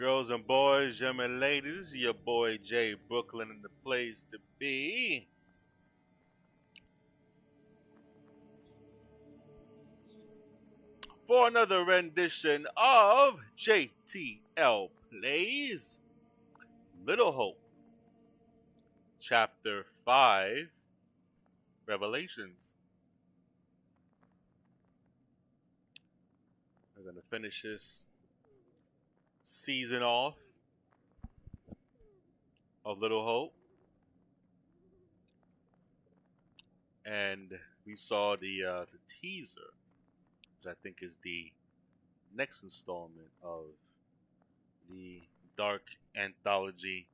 girls and boys, young and ladies, your boy Jay Brooklyn in the place to be. For another rendition of JTL Plays Little Hope, Chapter 5, Revelations. We're going to finish this season off of Little Hope. And we saw the teaser, which I think is the next installment of the Dark Anthology.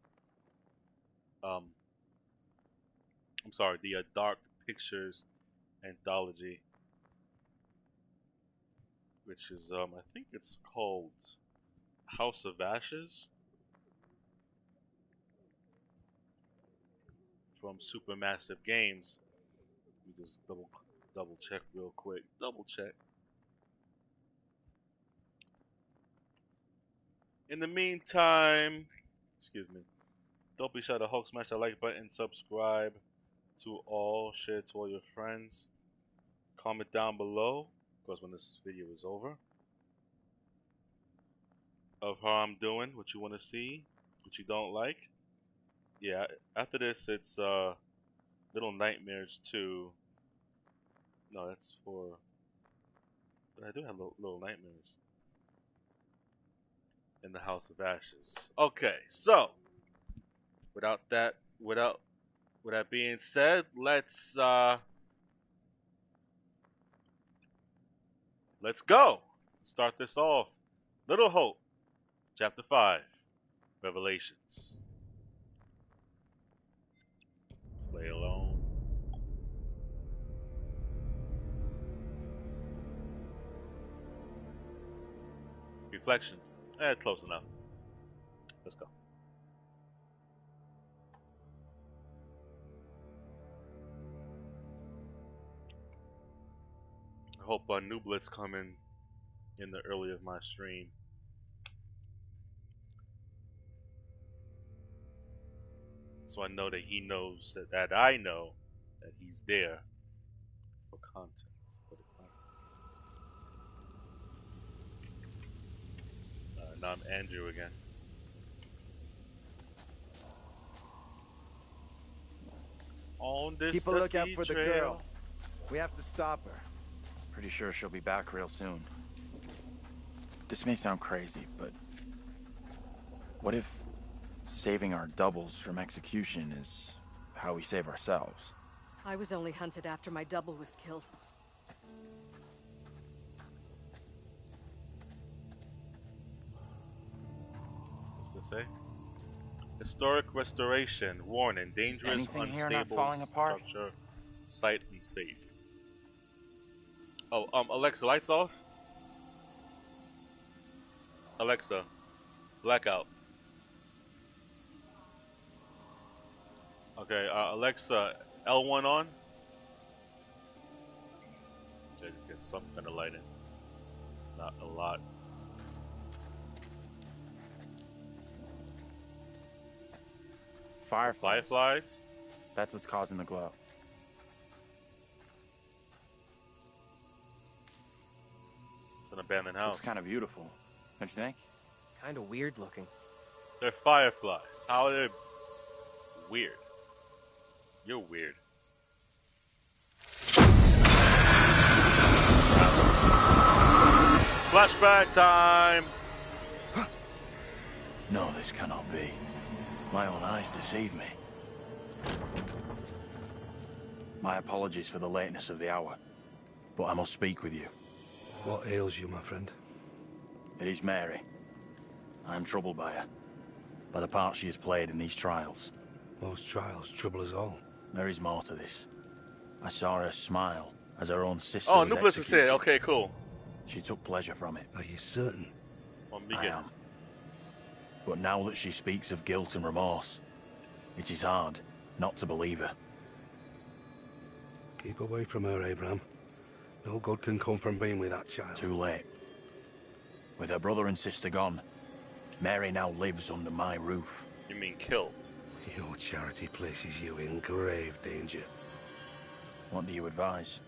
The Dark Pictures Anthology, which is I think it's called House of Ashes from Supermassive Games. Let me just double check real quick. Double check. In the meantime, excuse me, don't be shy to Hulk smash that like button, subscribe to all, share to all your friends, comment down below, of course, when this video is over, of how I'm doing, what you want to see, what you don't like. Yeah, after this, it's Little Nightmares 2. No, that's for. But I do have Little Nightmares in the House of Ashes. Okay, so without that being said, let's go. Start this off. Little Hope, Chapter 5, Revelations. Play alone. Reflections. Close enough. Let's go. I hope Nublet's coming in the early of my stream. So I know that he knows that I know that he's there for content. Now I'm Andrew again. On this Keep a lookout for the trail. girl. We have to stop her. Pretty sure she'll be back real soon. This may sound crazy, but what if saving our doubles from execution is how we save ourselves? I was only hunted after my double was killed. What's it say? Historic restoration. Warning. Dangerous, unstable structure. Site unsafe. Oh, Alexa, lights off. Alexa, blackout. Okay, Alexa, L1 on. Get some kind of lighting. Not a lot. Fireflies? That's what's causing the glow. It's an abandoned house. It's kind of beautiful, don't you think? Kind of weird looking. They're fireflies. How are they weird? You're weird. Flashback time! No, this cannot be. My own eyes deceive me. My apologies for the lateness of the hour, but I must speak with you. What ails you, my friend? It is Mary. I am troubled by her, by the part she has played in these trials. Most trials trouble us all. There is more to this. I saw her smile as her own sister Oh, was Nublus is executed. here. Okay, cool. She took pleasure from it. Are you certain? I am. But now that she speaks of guilt and remorse, it is hard not to believe her. Keep away from her, Abraham. No good can come from being with that child. Too late. With her brother and sister gone, Mary now lives under my roof. You mean killed? Your charity places you in grave danger. What do you advise?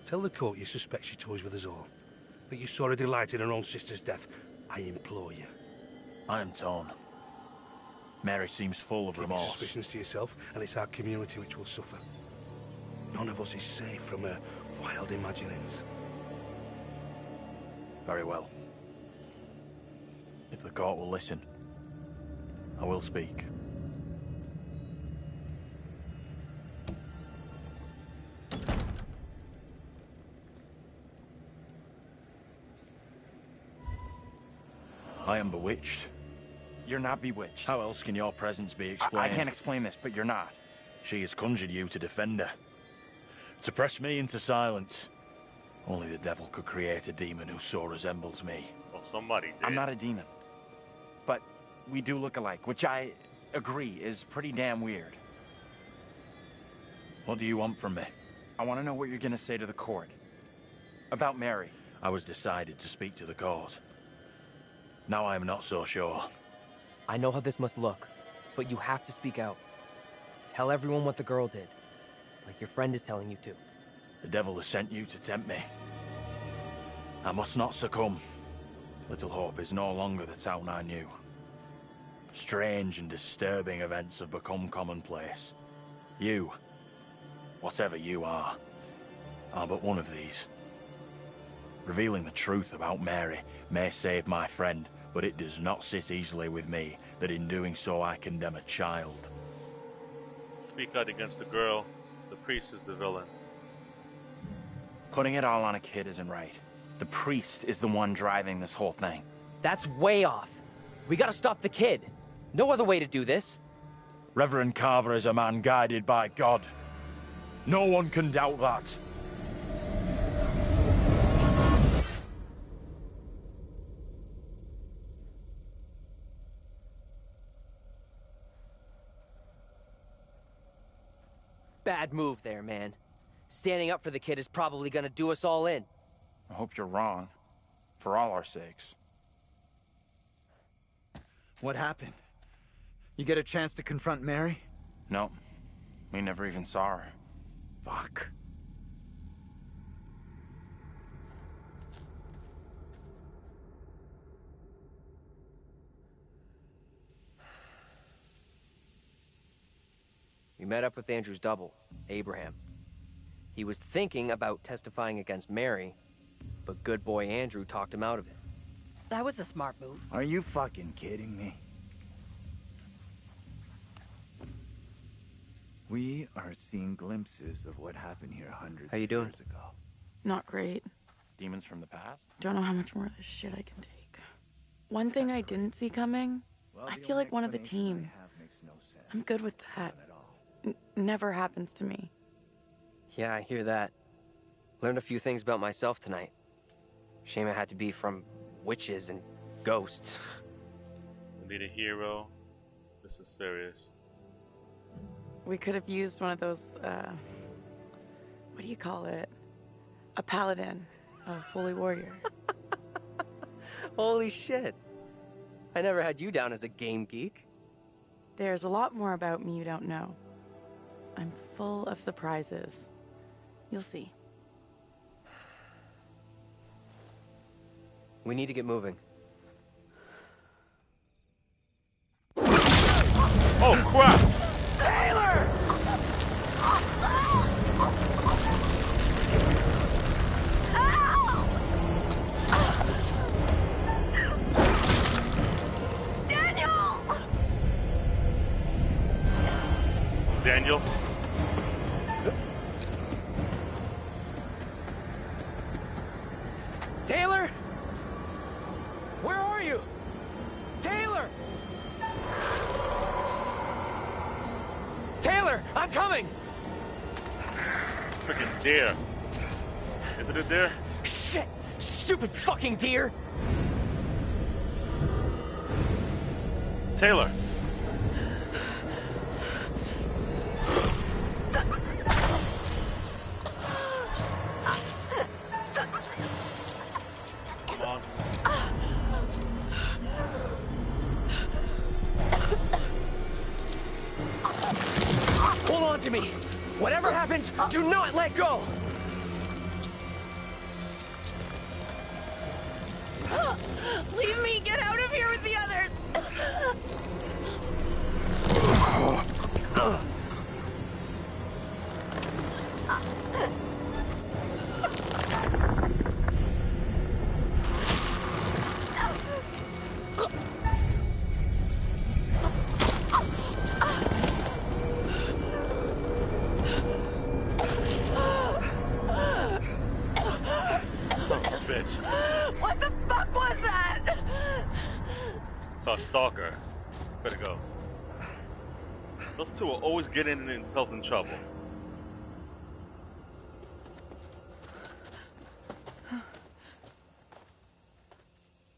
Tell the court you suspect she toys with us all. That you saw her delight in her own sister's death. I implore you. I am torn. Mary seems full of Keep your remorse. suspicions to yourself, and it's our community which will suffer. None of us is safe from her wild imaginings. Very well. If the court will listen, I will speak. I am bewitched. You're not bewitched. How else can your presence be explained? I can't explain this, but you're not. She has conjured you to defend her. To press me into silence. Only the devil could create a demon who so resembles me. Well, somebody did. I'm not a demon. But we do look alike, which I agree is pretty damn weird. What do you want from me? I want to know what you're going to say to the court. About Mary. I was decided to speak to the court. Now I am not so sure. I know how this must look, but you have to speak out. Tell everyone what the girl did, like your friend is telling you to. The devil has sent you to tempt me. I must not succumb. Little Hope is no longer the town I knew. Strange and disturbing events have become commonplace. You, whatever you are but one of these. Revealing the truth about Mary may save my friend, but it does not sit easily with me that in doing so I condemn a child. Speak out against the girl. The priest is the villain. Putting it all on a kid isn't right. The priest is the one driving this whole thing. That's way off. We gotta stop the kid. No other way to do this. Reverend Carver is a man guided by God. No one can doubt that. Bad move there, man. Standing up for the kid is probably gonna do us all in. I hope you're wrong. For all our sakes. What happened? You get a chance to confront Mary? No. We never even saw her. Fuck. We met up with Andrew's double, Abraham. He was thinking about testifying against Mary, but good boy Andrew talked him out of it. That was a smart move. Are you fucking kidding me? We are seeing glimpses of what happened here hundreds How you of doing? years ago. Not great. Demons from the past? Don't know how much more of this shit I can take. One thing I didn't see coming, Well, I the feel only like one of the explanation team. I have makes no sense. I'm good with that. None at all. Never happens to me. Yeah, I hear that. Learned a few things about myself tonight. Shame it had to be from witches and ghosts. We need a hero. This is serious. We could have used one of those, what do you call it? A paladin, a holy warrior. Holy shit. I never had you down as a game geek. There's a lot more about me you don't know. I'm full of surprises. You'll see. We need to get moving. Oh crap! Daniel? Taylor? Where are you? Taylor! Taylor, I'm coming! Freaking deer. Is it a deer? Shit! Stupid fucking deer! Taylor! Come on. to me. Whatever happens, do not let go. Leave me! Get out of here with the others! Son of a bitch. What the fuck was that? It's our stalker. Better go. Those two will always get in themselves in trouble.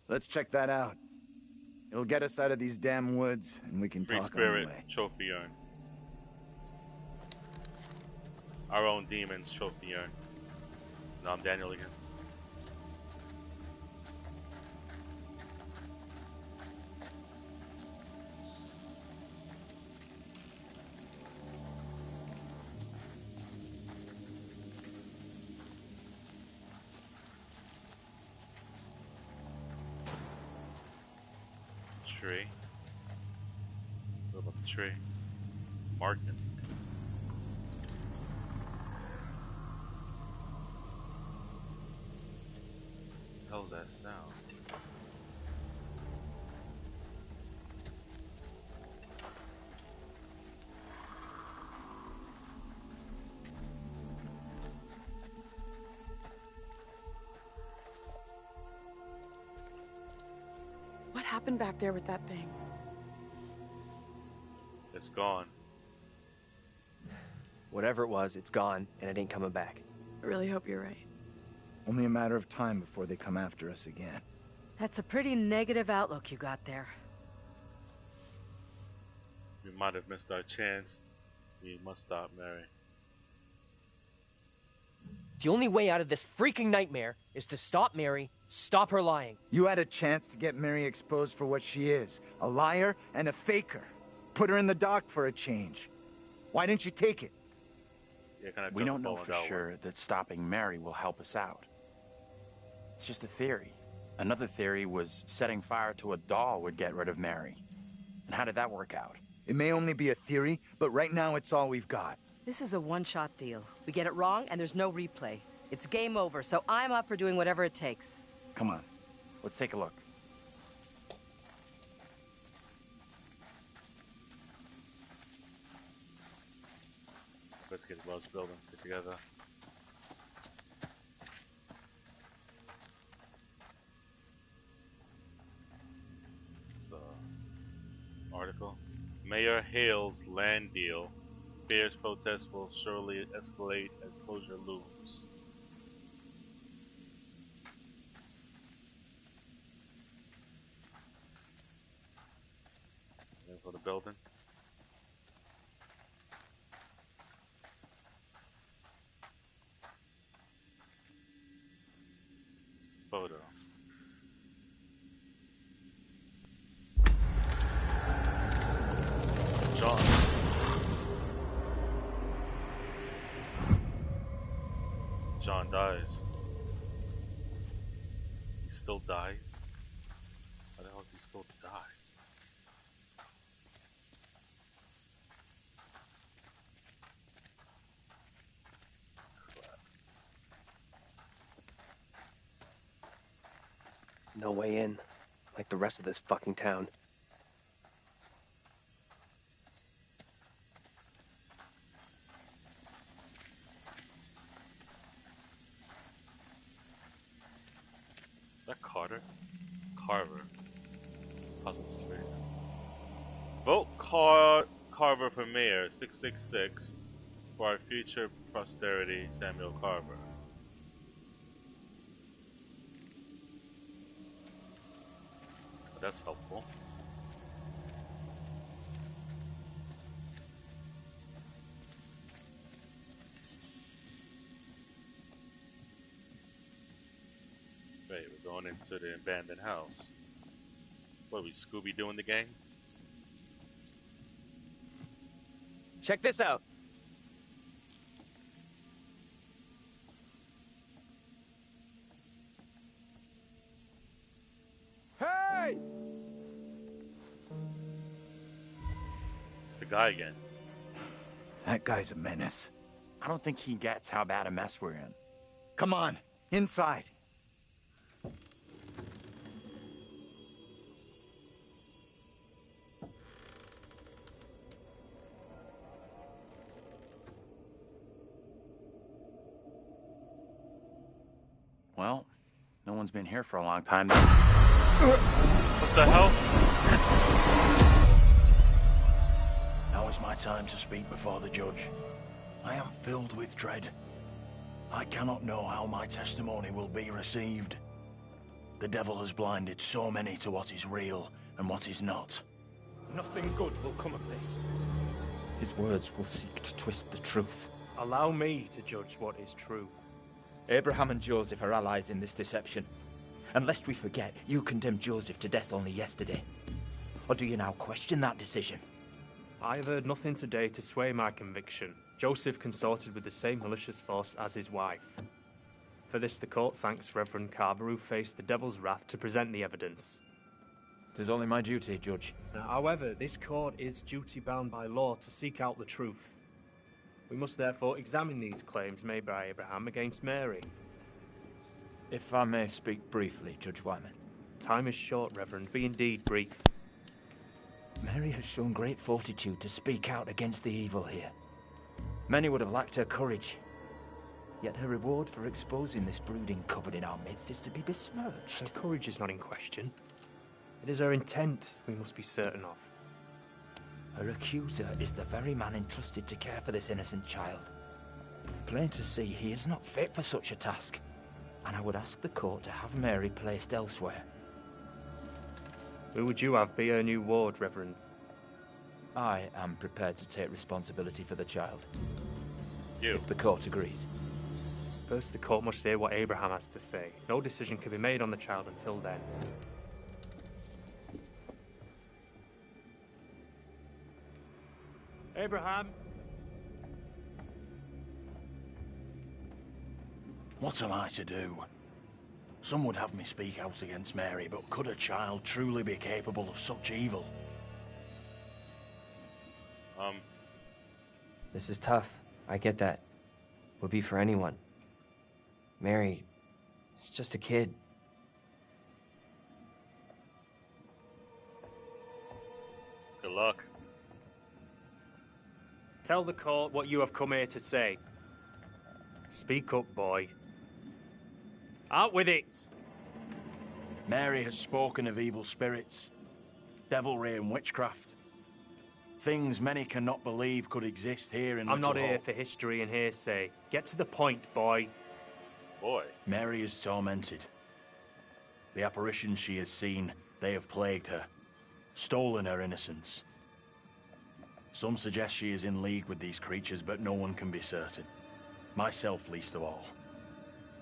Let's check that out. It'll get us out of these damn woods, and we can Free talk on spirit, the way. trophy urn. Our own demons, trophy urn. No, I'm Daniel again. Tree. What about the tree? It's Martin. What the hell's that sound? What happened back there with that thing? It's gone. Whatever it was, it's gone, and it ain't coming back. I really hope you're right. Only a matter of time before they come after us again. That's a pretty negative outlook you got there. We might have missed our chance. We must stop Mary. The only way out of this freaking nightmare is to stop Mary, stop her lying. You had a chance to get Mary exposed for what she is. A liar and a faker. Put her in the dock for a change. Why didn't you take it? Yeah, kind of We don't know for sure that stopping Mary will help us out. It's just a theory. Another theory was setting fire to a doll would get rid of Mary. And how did that work out? It may only be a theory, but right now it's all we've got. This is a one-shot deal. We get it wrong, and there's no replay. It's game over, so I'm up for doing whatever it takes. Come on, let's take a look. Let's get those buildings together. So, article. Mayor hails land deal. Fierce protests will surely escalate as closure looms. Then for the building. Photo. John. John dies. He still dies? Why the hell does he still die? No way in, like the rest of this fucking town. Is that Carter? Carver. Puzzle Street. Vote Carver for mayor, 666. For our future posterity, Samuel Carver. That's helpful. Wait, we're going into the abandoned house. What are we, Scooby-Dooing the gang? Check this out. guy again. That guy's a menace. I don't think he gets how bad a mess we're in. Come on, inside. Well, no one's been here for a long time now. What the hell? Now is my time to speak before the judge. I am filled with dread. I cannot know how my testimony will be received. The devil has blinded so many to what is real and what is not. Nothing good will come of this. His words will seek to twist the truth. Allow me to judge what is true. Abraham and Joseph are allies in this deception. And lest we forget, you condemned Joseph to death only yesterday. Or do you now question that decision? I have heard nothing today to sway my conviction. Joseph consorted with the same malicious force as his wife. For this the court thanks Reverend Carver, who faced the devil's wrath to present the evidence. It is only my duty, Judge. However, this court is duty-bound by law to seek out the truth. We must therefore examine these claims made by Abraham against Mary. If I may speak briefly, Judge Wyman. Time is short, Reverend. Be indeed brief. Mary has shown great fortitude to speak out against the evil here. Many would have lacked her courage. Yet her reward for exposing this brooding coven in our midst is to be besmirched. Her courage is not in question. It is her intent we must be certain of. Her accuser is the very man entrusted to care for this innocent child. Plain to see, he is not fit for such a task, and I would ask the court to have Mary placed elsewhere. Who would you have be her new ward, Reverend? I am prepared to take responsibility for the child. You. If the court agrees. First, the court must hear what Abraham has to say. No decision can be made on the child until then. Abraham! What am I to do? Some would have me speak out against Mary, but could a child truly be capable of such evil? This is tough. I get that. Would be for anyone. Mary is just a kid. Good luck. Tell the court what you have come here to say. Speak up, boy. Out with it! Mary has spoken of evil spirits, devilry and witchcraft. Things many cannot believe could exist here in I'm Little not here Hope. for history and hearsay. Get to the point, boy. Boy. Mary is tormented. The apparitions she has seen, they have plagued her, stolen her innocence. Some suggest she is in league with these creatures, but no one can be certain. Myself least of all.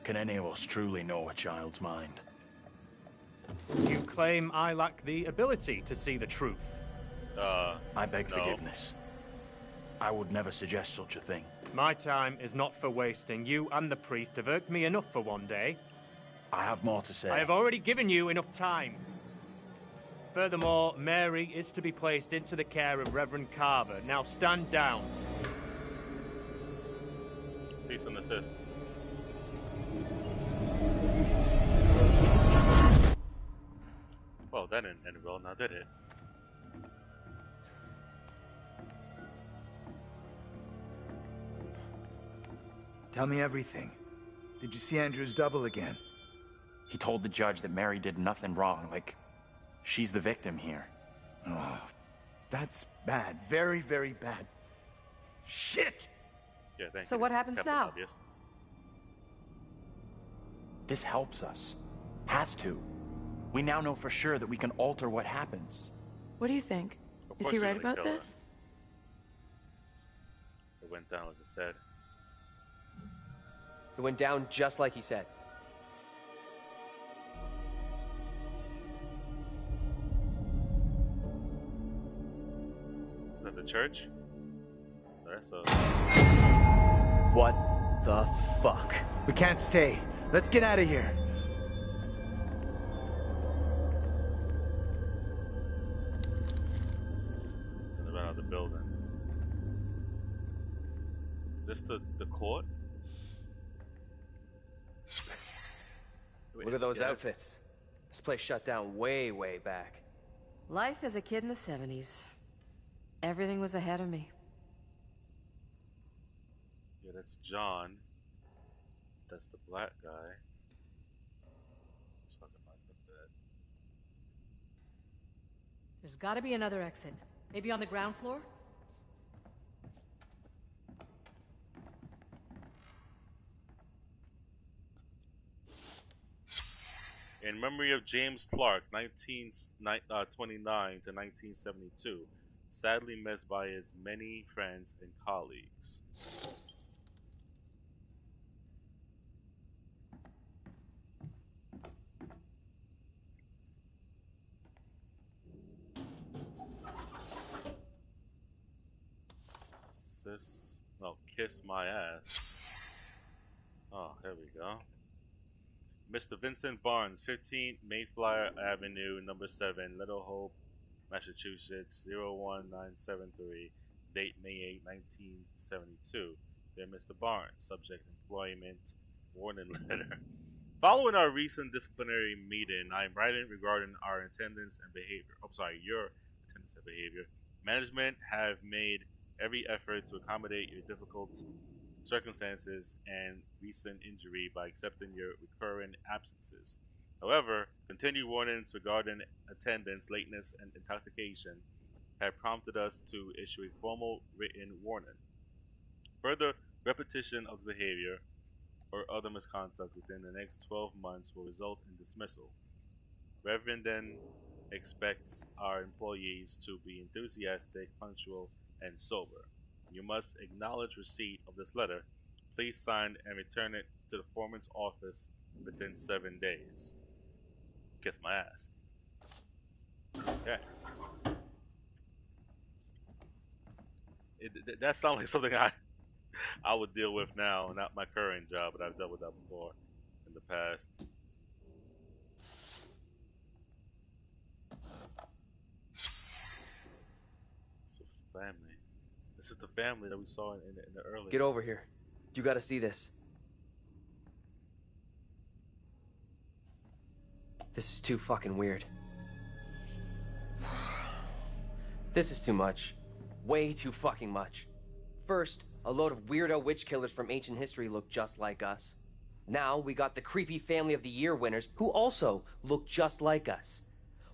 Can any of us truly know a child's mind? You claim I lack the ability to see the truth. I beg no. forgiveness. I would never suggest such a thing. My time is not for wasting. You and the priest have irked me enough for one day. I have more to say. I have already given you enough time. Furthermore, Mary is to be placed into the care of Reverend Carver. Now stand down. Cease and desist. Well, that didn't end well, now did it? Tell me everything. Did you see Andrew's double again? He told the judge that Mary did nothing wrong, like she's the victim here. Oh, that's bad. Very, very bad. Shit! Yeah, thank So you. what happens Captain now? Obvious. This helps us. Has to. We now know for sure that we can alter what happens. What do you think? Of Is course he he's right gonna about kill her. this? It went down like I said. It went down just like he said. Is that the church? That's a... What the fuck? We can't stay. Let's get out of here. Run out of the building. Is this the court? Look at those outfits. This place shut down way, way back. Life as a kid in the 70s. Everything was ahead of me. Yeah, that's John. That's the black guy. Talking about the bed. There's gotta be another exit. Maybe on the ground floor? In memory of James Clark, 1929 to 1972, sadly missed by his many friends and colleagues. Kiss my ass. Oh, here we go. Mr. Vincent Barnes, 15 Mayflower Avenue, number 7, Little Hope, Massachusetts, 01973. Date May 8, 1972. Dear Mr. Barnes, subject employment warning letter. Following our recent disciplinary meeting, I am writing regarding our attendance and behavior. Your attendance and behavior. Management have made every effort to accommodate your difficult circumstances and recent injury by accepting your recurring absences. However, continued warnings regarding attendance, lateness, and intoxication have prompted us to issue a formal written warning. Further repetition of the behavior or other misconduct within the next 12 months will result in dismissal. Reverend then expects our employees to be enthusiastic, punctual, and sober. You must acknowledge receipt of this letter. Please sign and return it to the foreman's office within 7 days. Kiss my ass. Okay. That sounds like something I would deal with now, not my current job, but I've dealt with that before in the past. It's a family. This is the family that we saw in the early. Get over here. You gotta see this. This is too fucking weird. This is too much. Way too fucking much. First, a load of weirdo witch killers from ancient history look just like us. Now we got the creepy Family of the Year winners who also look just like us.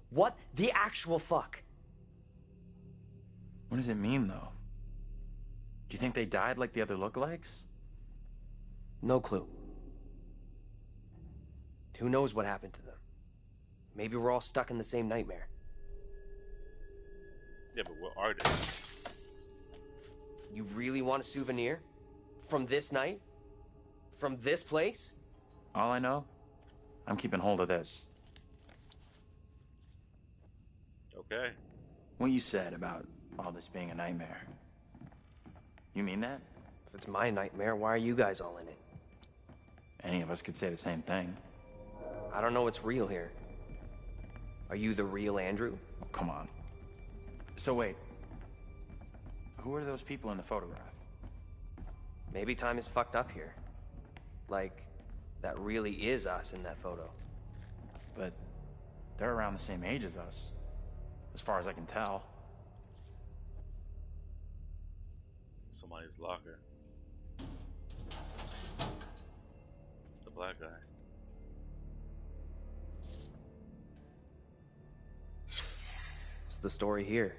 What the actual fuck? What does it mean, though? Do you think they died like the other lookalikes? No clue. Who knows what happened to them? Maybe we're all stuck in the same nightmare. Yeah, but what are they? You really want a souvenir? From this night? From this place? All I know, I'm keeping hold of this. Okay. What you said about all this being a nightmare. You mean that? If it's my nightmare, why are you guys all in it? Any of us could say the same thing. I don't know what's real here. Are you the real Andrew? Oh, come on. So wait. Who are those people in the photograph? Maybe time is fucked up here. Like, that really is us in that photo. But they're around the same age as us, as far as I can tell. Somebody's locker. It's the black guy. What's the story here?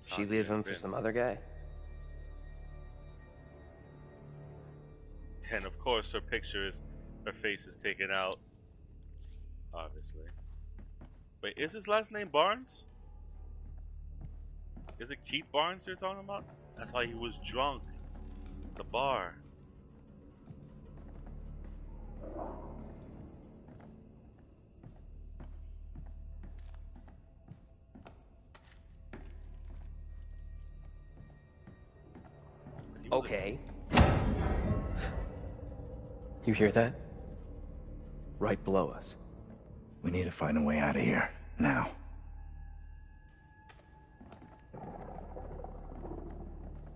She leave him for some other guy? And of course, her face is taken out. Obviously. Wait, is his last name Barnes? Is it Keith Barnes you're talking about? That's why he was drunk at the bar. Okay. You hear that? Right below us. We need to find a way out of here, now.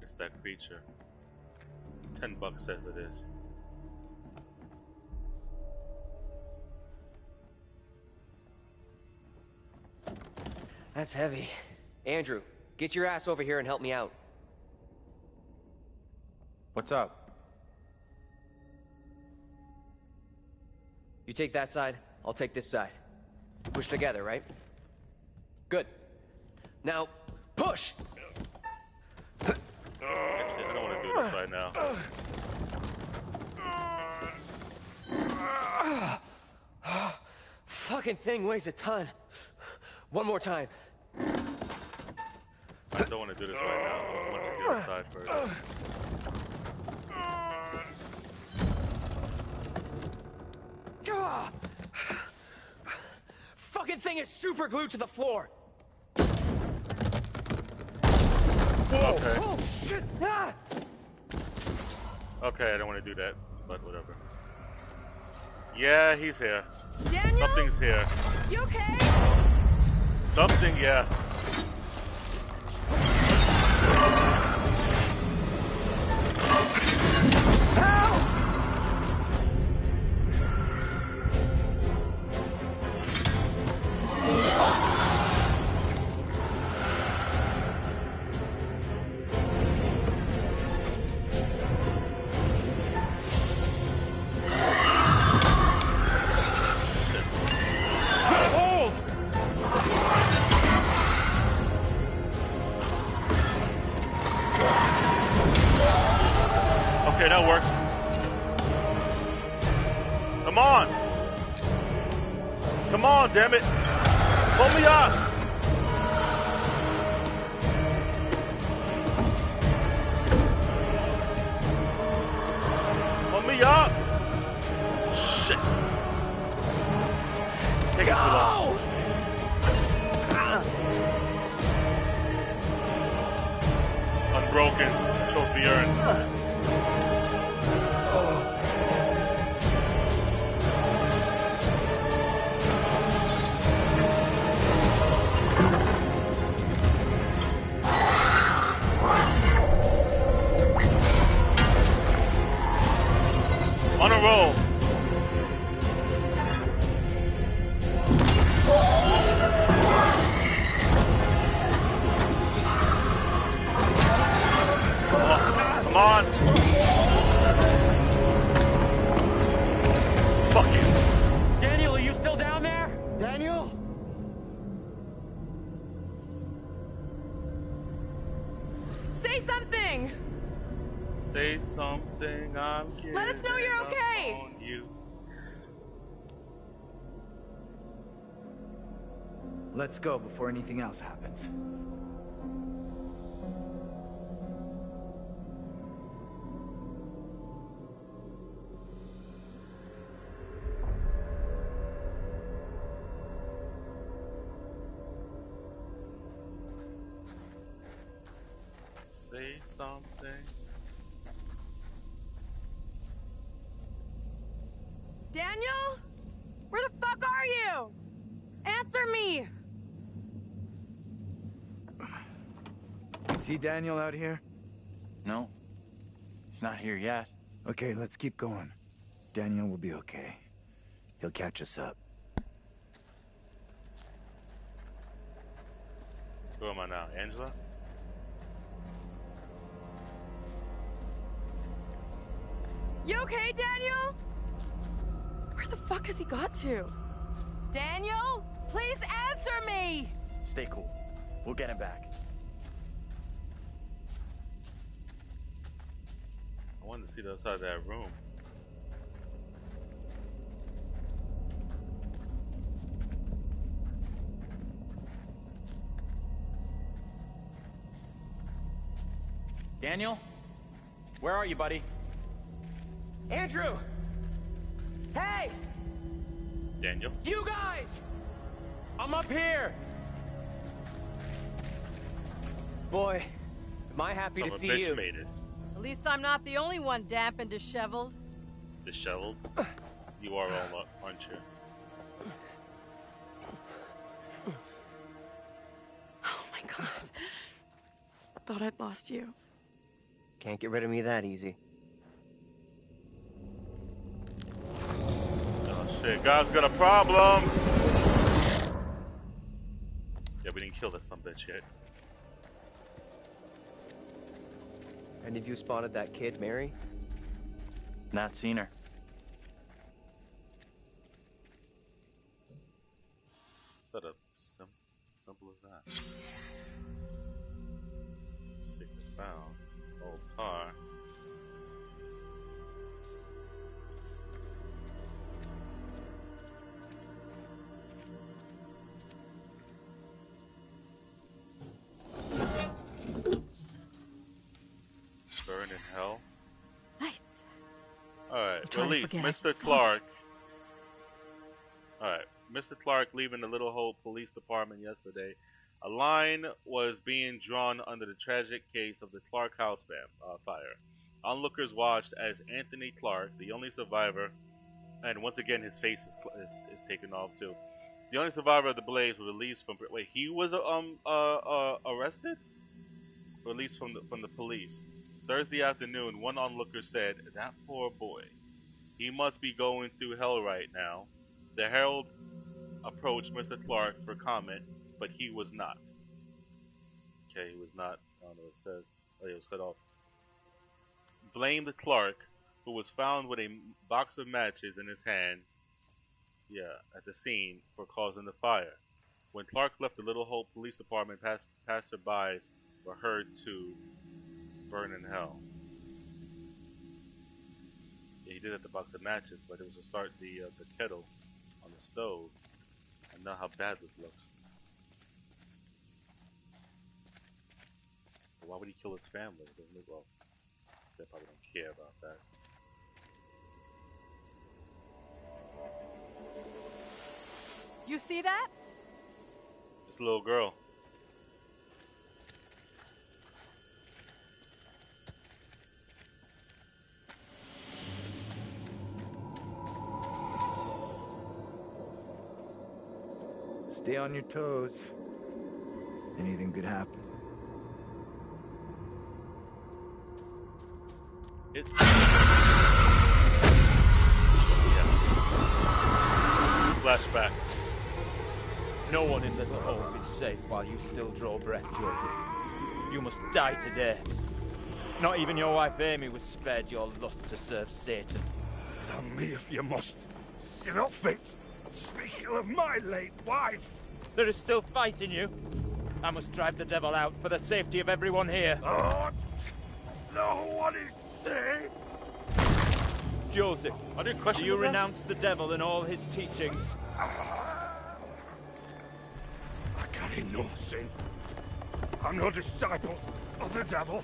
It's that creature. $10 says it is. That's heavy. Andrew, get your ass over here and help me out. What's up? You take that side, I'll take this side. Push together, right? Good. Now, push! Actually, I don't want to do this right now. Fucking thing weighs a ton. One more time. I don't want to do this right now. I want to get outside first. Fucking thing is super glued to the floor. Okay. Oh shit! Ah! Okay, I don't want to do that, but whatever. Yeah, he's here. Daniel? Something's here. You okay? Something, yeah. Okay, that works. Come on! Come on, damn it! Pull me up! Pull me up! Shit! Taking too long. Unbroken. Trophy earned. On a roll. Come on. Fuck you. Daniel, are you still down there? Daniel? Say something! Say something, I'm kidding. Let us know you're okay. On you. Let's go before anything else happens. Say something. Daniel? Where the fuck are you? Answer me! You see Daniel out here? No. He's not here yet. Okay, let's keep going. Daniel will be okay. He'll catch us up. Who am I now? Angela? You okay, Daniel? Where the fuck has he got to? Daniel? Please answer me! Stay cool. We'll get him back. I wanted to see the other side of that room. Daniel? Where are you, buddy? Andrew! Hey! Daniel? You guys! I'm up here! Boy, am I happy Son to of a see bitch you. made it. At least I'm not the only one damp and disheveled. Disheveled? You are all up, aren't you? Oh my god. Thought I'd lost you. Can't get rid of me that easy. shit, God's got a problem! Yeah, we didn't kill that sumbitch yet. Any of you spotted that kid, Mary? Not seen her. Set up simple as that. Secret found. Old car. Burn in hell. Nice. Alright, release Mr. Clark. Alright, Mr. Clark leaving the Little Hope Police Department yesterday. A line was being drawn under the tragic case of the Clark House fire. Onlookers watched as Anthony Clark, the only survivor, and once again his face is taken off too. The only survivor of the blaze was released from. Wait, he was arrested? Released from the police. Thursday afternoon, one onlooker said, "That poor boy. He must be going through hell right now." The Herald approached Mr. Clark for comment, but he was not. Okay, he was not. I don't know what it says. Oh, he was cut off. Blamed Clark, who was found with a box of matches in his hands, at the scene, for causing the fire. When Clark left the Little Hope Police Department, passerbys were heard to burn in hell. Yeah, he did have the box of matches, but it was to start the kettle on the stove. I know how bad this looks. But why would he kill his family? Doesn't it? Well, they probably don't care about that. You see that? This little girl. Stay on your toes. Anything could happen. It's... Flashback. No one in Little Hope is safe while you still draw breath, Joseph. You must die today. Not even your wife Amy was spared your lust to serve Satan. Damn me if you must. You're not fit. Speaking of my late wife. There is still fight in you. I must drive the devil out for the safety of everyone here. Oh, no one is safe. Joseph, do you renounce the devil and all his teachings? I carry no sin. I'm no disciple of the devil.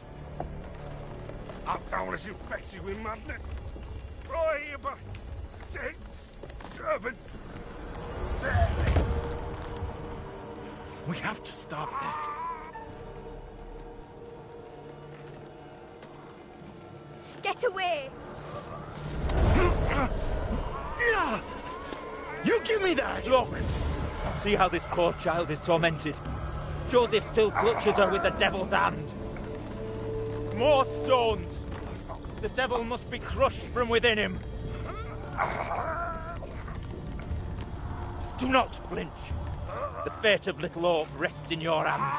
Our town is infected with madness. Brought here by Satan's servants. We have to stop this. Get away! You give me that! Look! See how this poor child is tormented. Joseph still clutches her with the devil's hand. More stones! The devil must be crushed from within him. Do not flinch. The fate of Little Hope rests in your hands.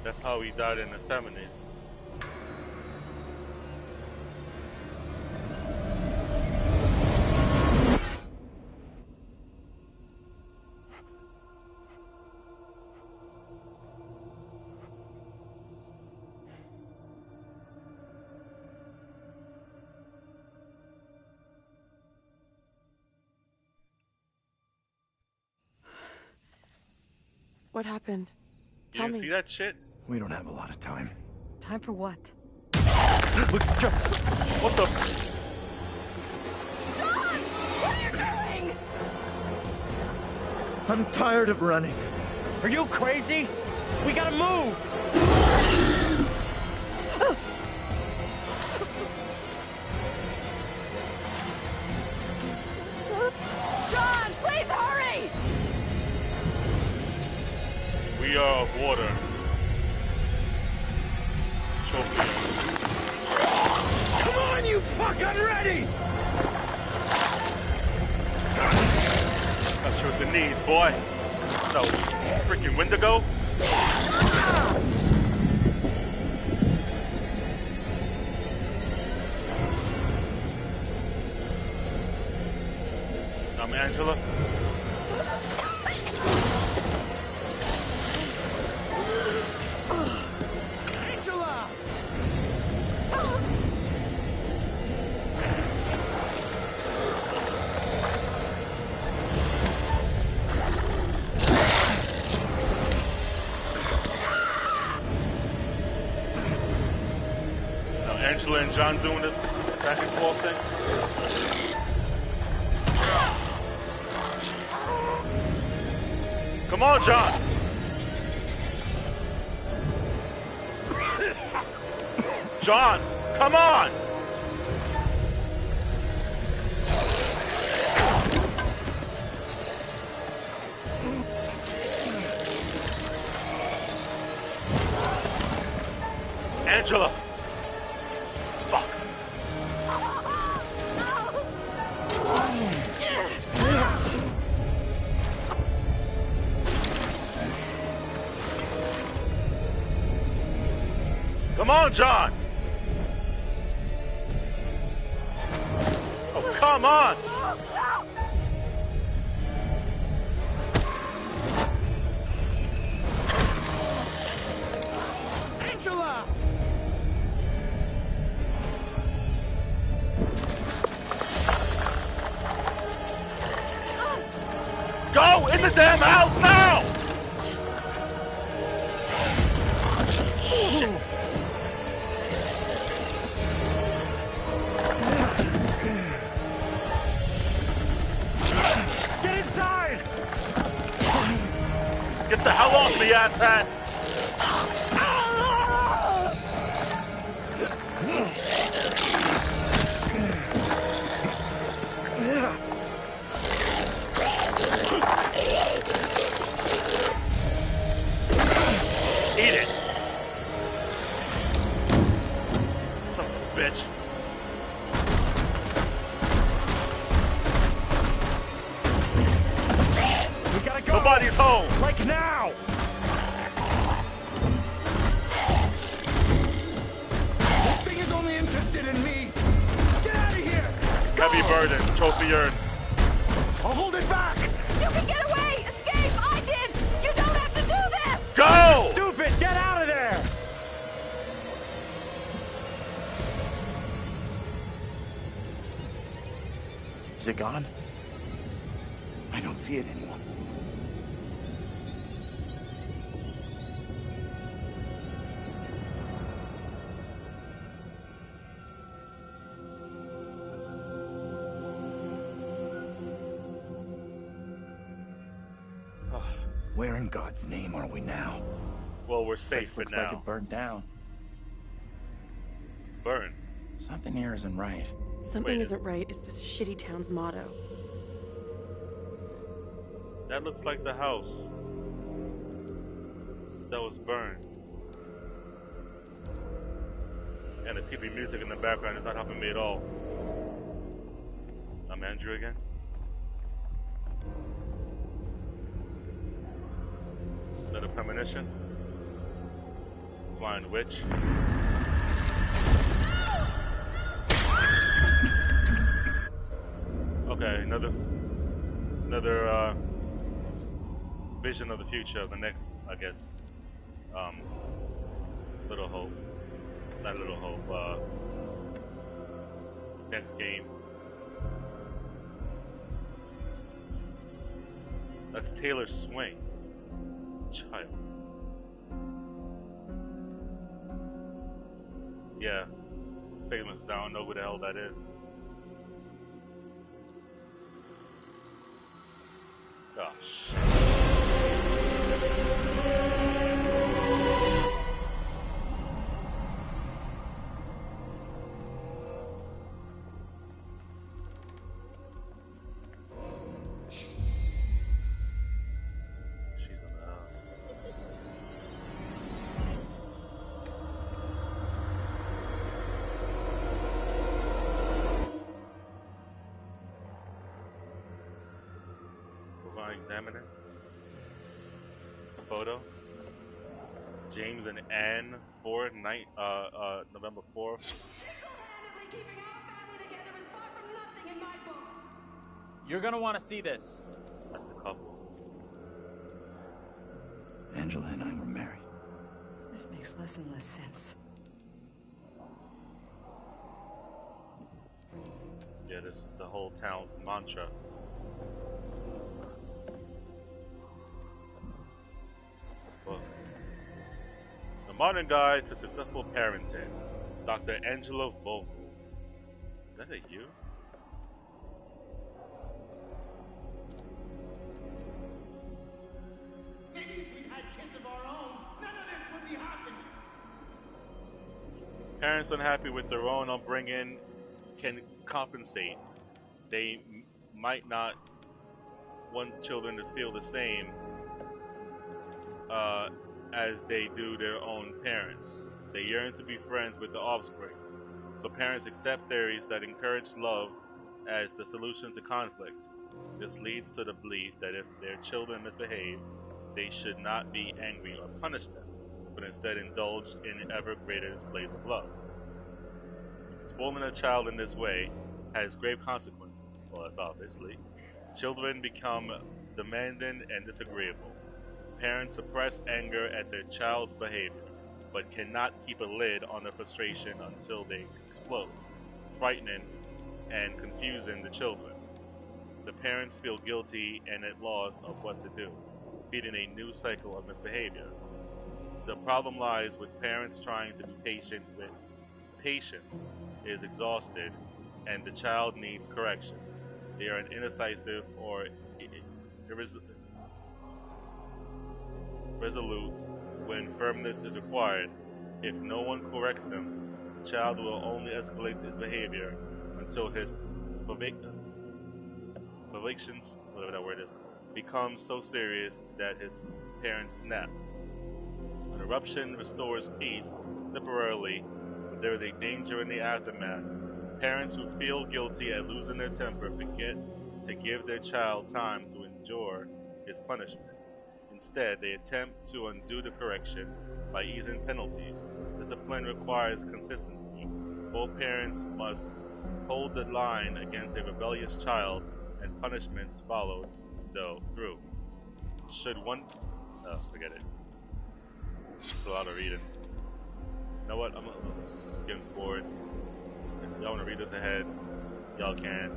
That's how he died in the 70s. What happened? You Tell didn't me. see that shit? We don't have a lot of time. Time for what? What the? John! What are you doing? I'm tired of running. Are you crazy? We gotta move! John, please hurry! We are of water. Come on, you fuck! I'm ready! Touch you with the knees, boy. No, freaking Wendigo. I'm Angela. Angela! Angela and John doing this back and forth thing. Come on, John! John, come on! Angela! Fuck! Come on, John! Oh, come on! Angela! Go in the damn house now! Shit. Get inside! Get the hell off me, asshat! Eat it! Son of a bitch. We gotta go! Nobody's home! Like now! This thing is only interested in me! Get out of here! Go! Heavy burden, trophy urn. I'll hold it back! You can get away! Escape! I did! You don't have to do this! Go! Stupid! Get out of there! Is it gone? I don't see it anymore. Where in God's name are we now? Well, we're safe This for looks now. like it burned down. Burn. Something here isn't right. Something Wait. isn't right is this shitty town's motto. That looks like the house that was burned. And the creepy music in the background is not helping me at all. I'm Andrew again. Another premonition. Blind witch. Okay, another vision of the future of the next, I guess, Little Hope. Not Little Hope, next game. That's Taylor Swain. Child. Yeah. Figments, I don't know who the hell that is. Gosh. examining. Photo. James and Anne Ford, November 4th. You're gonna want to see this. That's the couple. Angela and I were married. This makes less and less sense. Yeah, this is the whole town's mantra. Well, the modern guide to successful parenting, Dr. Angela Volk. Is that a you? Maybe if we had kids of our own, none of this would be happening. Parents unhappy with their own upbringing can compensate. They might not want children to feel the same as they do their own parents. They yearn to be friends with the offspring. So parents accept theories that encourage love as the solution to conflict. This leads to the belief that if their children misbehave, they should not be angry or punish them, but instead indulge in ever greater displays of love. Spoiling a child in this way has grave consequences. Well, that's obviously. Children become demanding and disagreeable. Parents suppress anger at their child's behavior, but cannot keep a lid on their frustration until they explode, frightening and confusing the children. The parents feel guilty and at loss of what to do, feeding a new cycle of misbehavior. The problem lies with parents trying to be patient with patience is exhausted and the child needs correction. They are indecisive or resolute when firmness is required. If no one corrects him, the child will only escalate his behavior until his provocations, whatever that word is, become so serious that his parents snap. An eruption restores peace temporarily, but there is a danger in the aftermath. Parents who feel guilty at losing their temper forget to give their child time to endure his punishment. Instead, they attempt to undo the correction by easing penalties. Discipline requires consistency. Both parents must hold the line against a rebellious child, and punishments followed through. Should one... Oh, forget it. It's a lot of reading. You know what? I'm gonna skim forward. If y'all want to read this ahead, y'all can.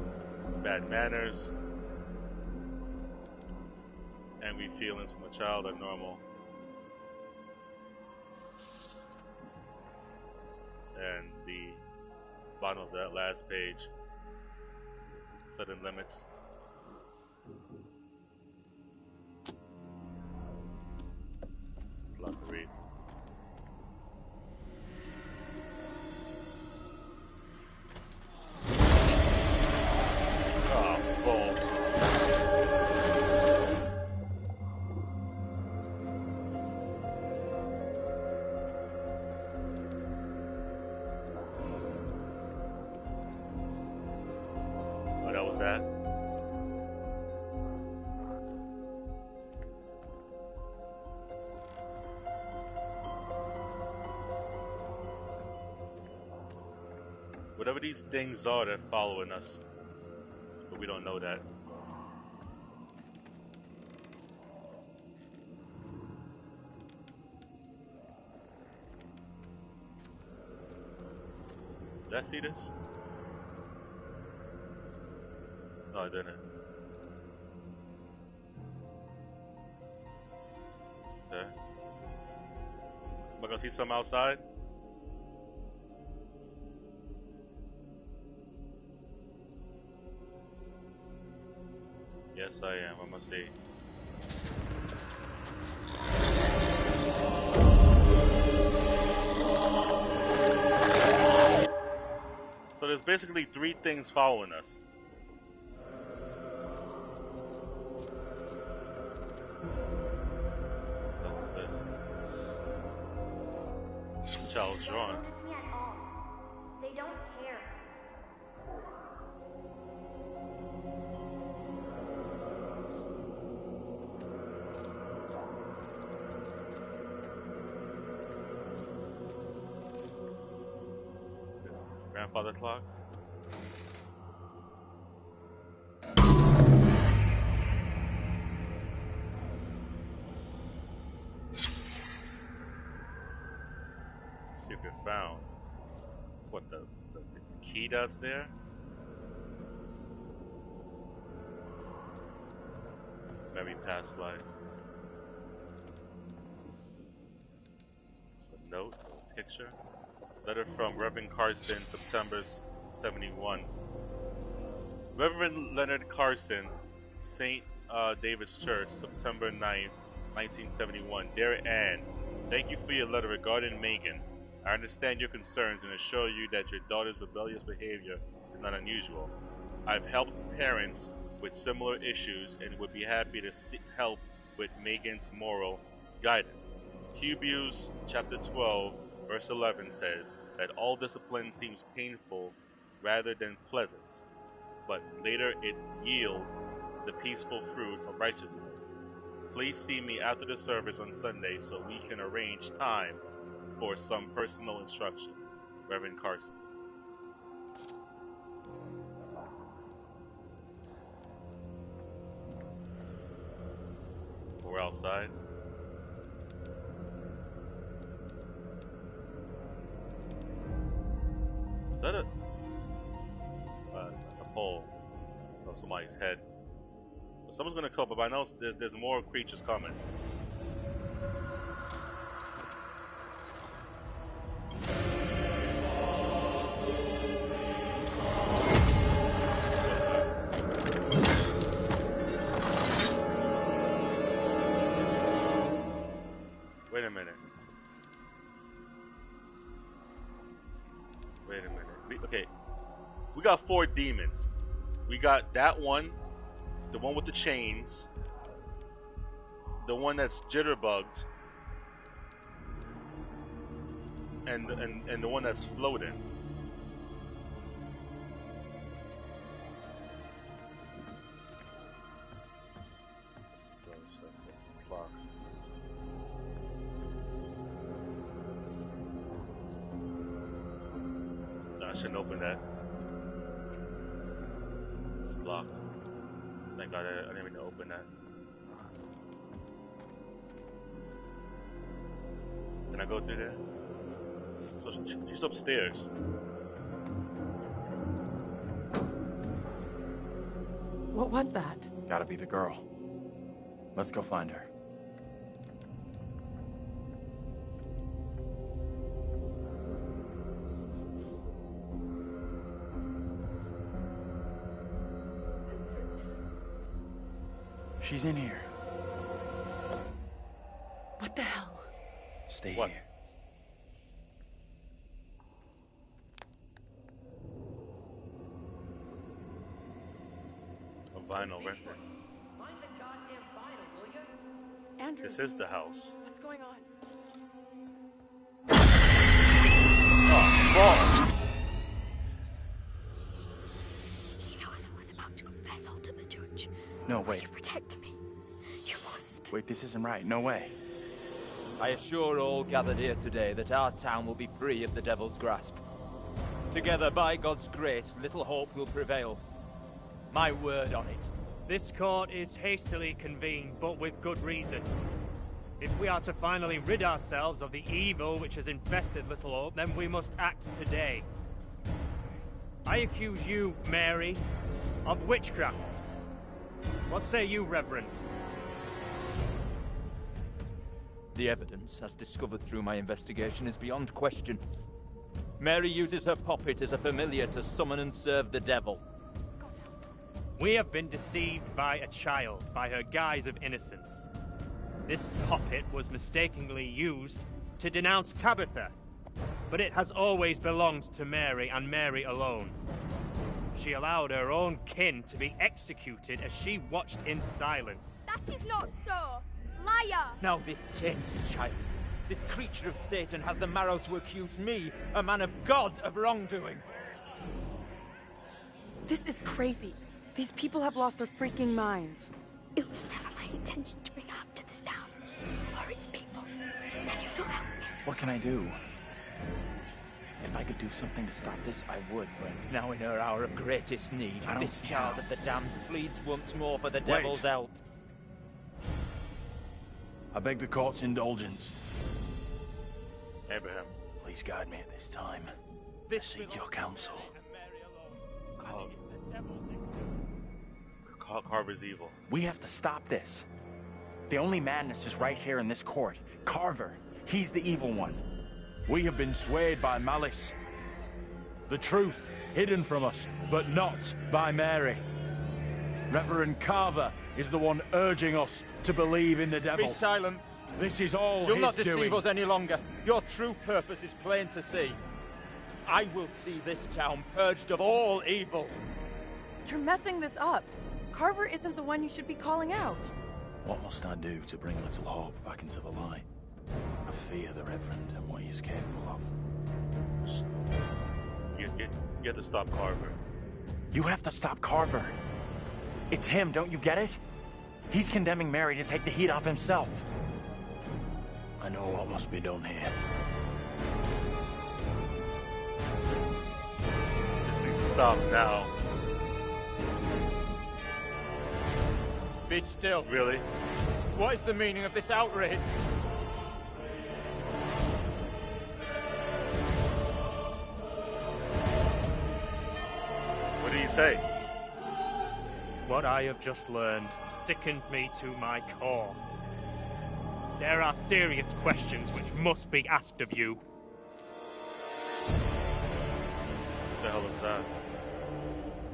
Bad manners. Angry feelings from a child are normal. And the bottom of that last page, setting limits. It's a lot to read. Oh, balls. Oh, that was that? Whatever these things are, they're following us. But we don't know that. Did I see this? No, I didn't. Okay. Am I gonna see some outside? Yes, I am. I'm gonna see. So there's basically three things following us. What's this? Child's drawing. They don't notice me at all. They don't care. grandfather clock. Secret found. What, the key that's there? Very past life. It's a note, a picture. Letter from Reverend Carson, September 71. Reverend Leonard Carson, St. David's Church, September 9th, 1971. Dear Anne, thank you for your letter regarding Megan. I understand your concerns and assure you that your daughter's rebellious behavior is not unusual. I've helped parents with similar issues and would be happy to seek help with Megan's moral guidance. Hebrews chapter 12, verse 11 says that all discipline seems painful rather than pleasant, but later it yields the peaceful fruit of righteousness. Please see me after the service on Sunday so we can arrange time for some personal instruction. Reverend Carson. We're outside. Is that a... that's a pole of somebody's head. Someone's gonna come up, but I know there's more creatures coming. Wait a minute. Okay. We got 4 demons. We got that one, the one with the chains, the one that's jitterbugged, and the one that's floating. That's the clock. No, I shouldn't open that. It's locked. Thank God I didn't even open that. Can I go through there? So she's upstairs. What was that? Gotta be the girl. Let's go find her. She's in here. What the hell? Stay What? here. A vinyl record. Mind the goddamn vinyl, will ya? Andrew. This is the house. What's going on? Oh, balls! He knows I was about to confess all to the judge. No, Will wait. you protect me? You must. Wait, this isn't right. No way. I assure all gathered here today that our town will be free of the devil's grasp. Together, by God's grace, little hope will prevail. My word on it. This court is hastily convened, but with good reason. If we are to finally rid ourselves of the evil which has infested Little Hope, then we must act today. I accuse you, Mary, of witchcraft. What say you, Reverend? The evidence, as discovered through my investigation, is beyond question. Mary uses her puppet as a familiar to summon and serve the devil. We have been deceived by a child, by her guise of innocence. This puppet was mistakenly used to denounce Tabitha, but it has always belonged to Mary and Mary alone. She allowed her own kin to be executed as she watched in silence. That is not so. Liar! Now this tin child, this creature of Satan has the marrow to accuse me, a man of God, of wrongdoing. This is crazy. These people have lost their freaking minds. It was never my intention to bring harm to this town, or its people. Can you not help me? What can I do? If I could do something to stop this, I would, but... Now in her hour of greatest need, I don't this see child how. of the damned pleads once more for the devil's help. I beg the court's indulgence. Abraham. Please guide me at this time. I seek your counsel. Carver's evil. We have to stop this. The only madness is right here in this court. Carver, he's the evil one. We have been swayed by malice. The truth hidden from us, but not by Mary. Reverend Carver is the one urging us to believe in the devil. Be silent. This is all You'll his not deceive doing. us any longer. Your true purpose is plain to see. I will see this town purged of all evil. You're messing this up. Carver isn't the one you should be calling out. What must I do to bring little hope back into the light? I fear the Reverend and what he is capable of. You have to stop Carver. You have to stop Carver. It's him, don't you get it? He's condemning Mary to take the heat off himself. I know what must be done here. This needs to stop now. Be still. Really? What is the meaning of this outrage? What did he say? What I have just learned sickens me to my core. There are serious questions which must be asked of you. What the hell is that?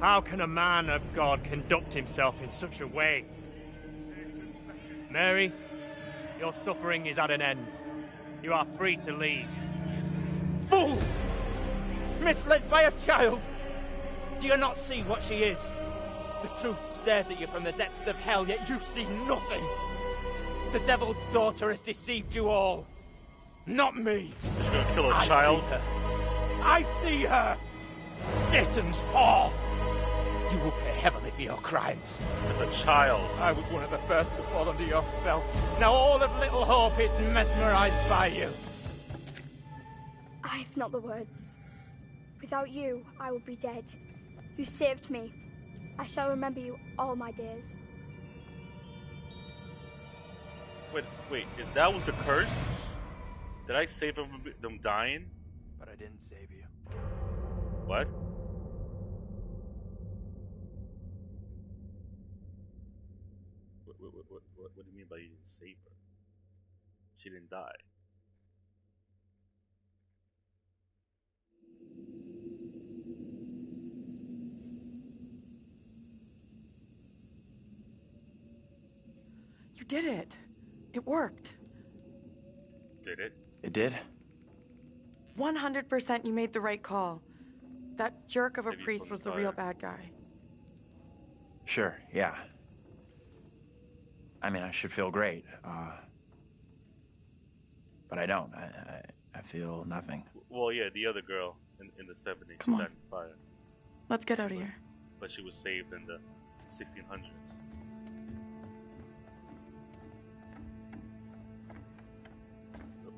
How can a man of God conduct himself in such a way? Mary, your suffering is at an end. You are free to leave. Fool! Misled by a child! Do you not see what she is? The truth stares at you from the depths of hell, yet you see nothing! The devil's daughter has deceived you all. Not me. You're gonna kill a child? I see her! Satan's whore! You will pay heavily for your crimes. As a child. I was one of the first to fall under your spell. Now all of Little Hope is mesmerized by you. I have not the words. Without you, I would be dead. You saved me. I shall remember you all my days. Wait, is that was the curse? Did I save them from them dying? But I didn't save you. What? What do you mean by you didn't save her? She didn't die. You did it. It worked. Did it? It did? 100% you made the right call. That jerk of a Maybe priest was the real bad guy. Sure, yeah. I mean, I should feel great, but I don't. I feel nothing. Well, yeah, the other girl in the 70s Come on. died in fire. Let's get out of here. But she was saved in the 1600s.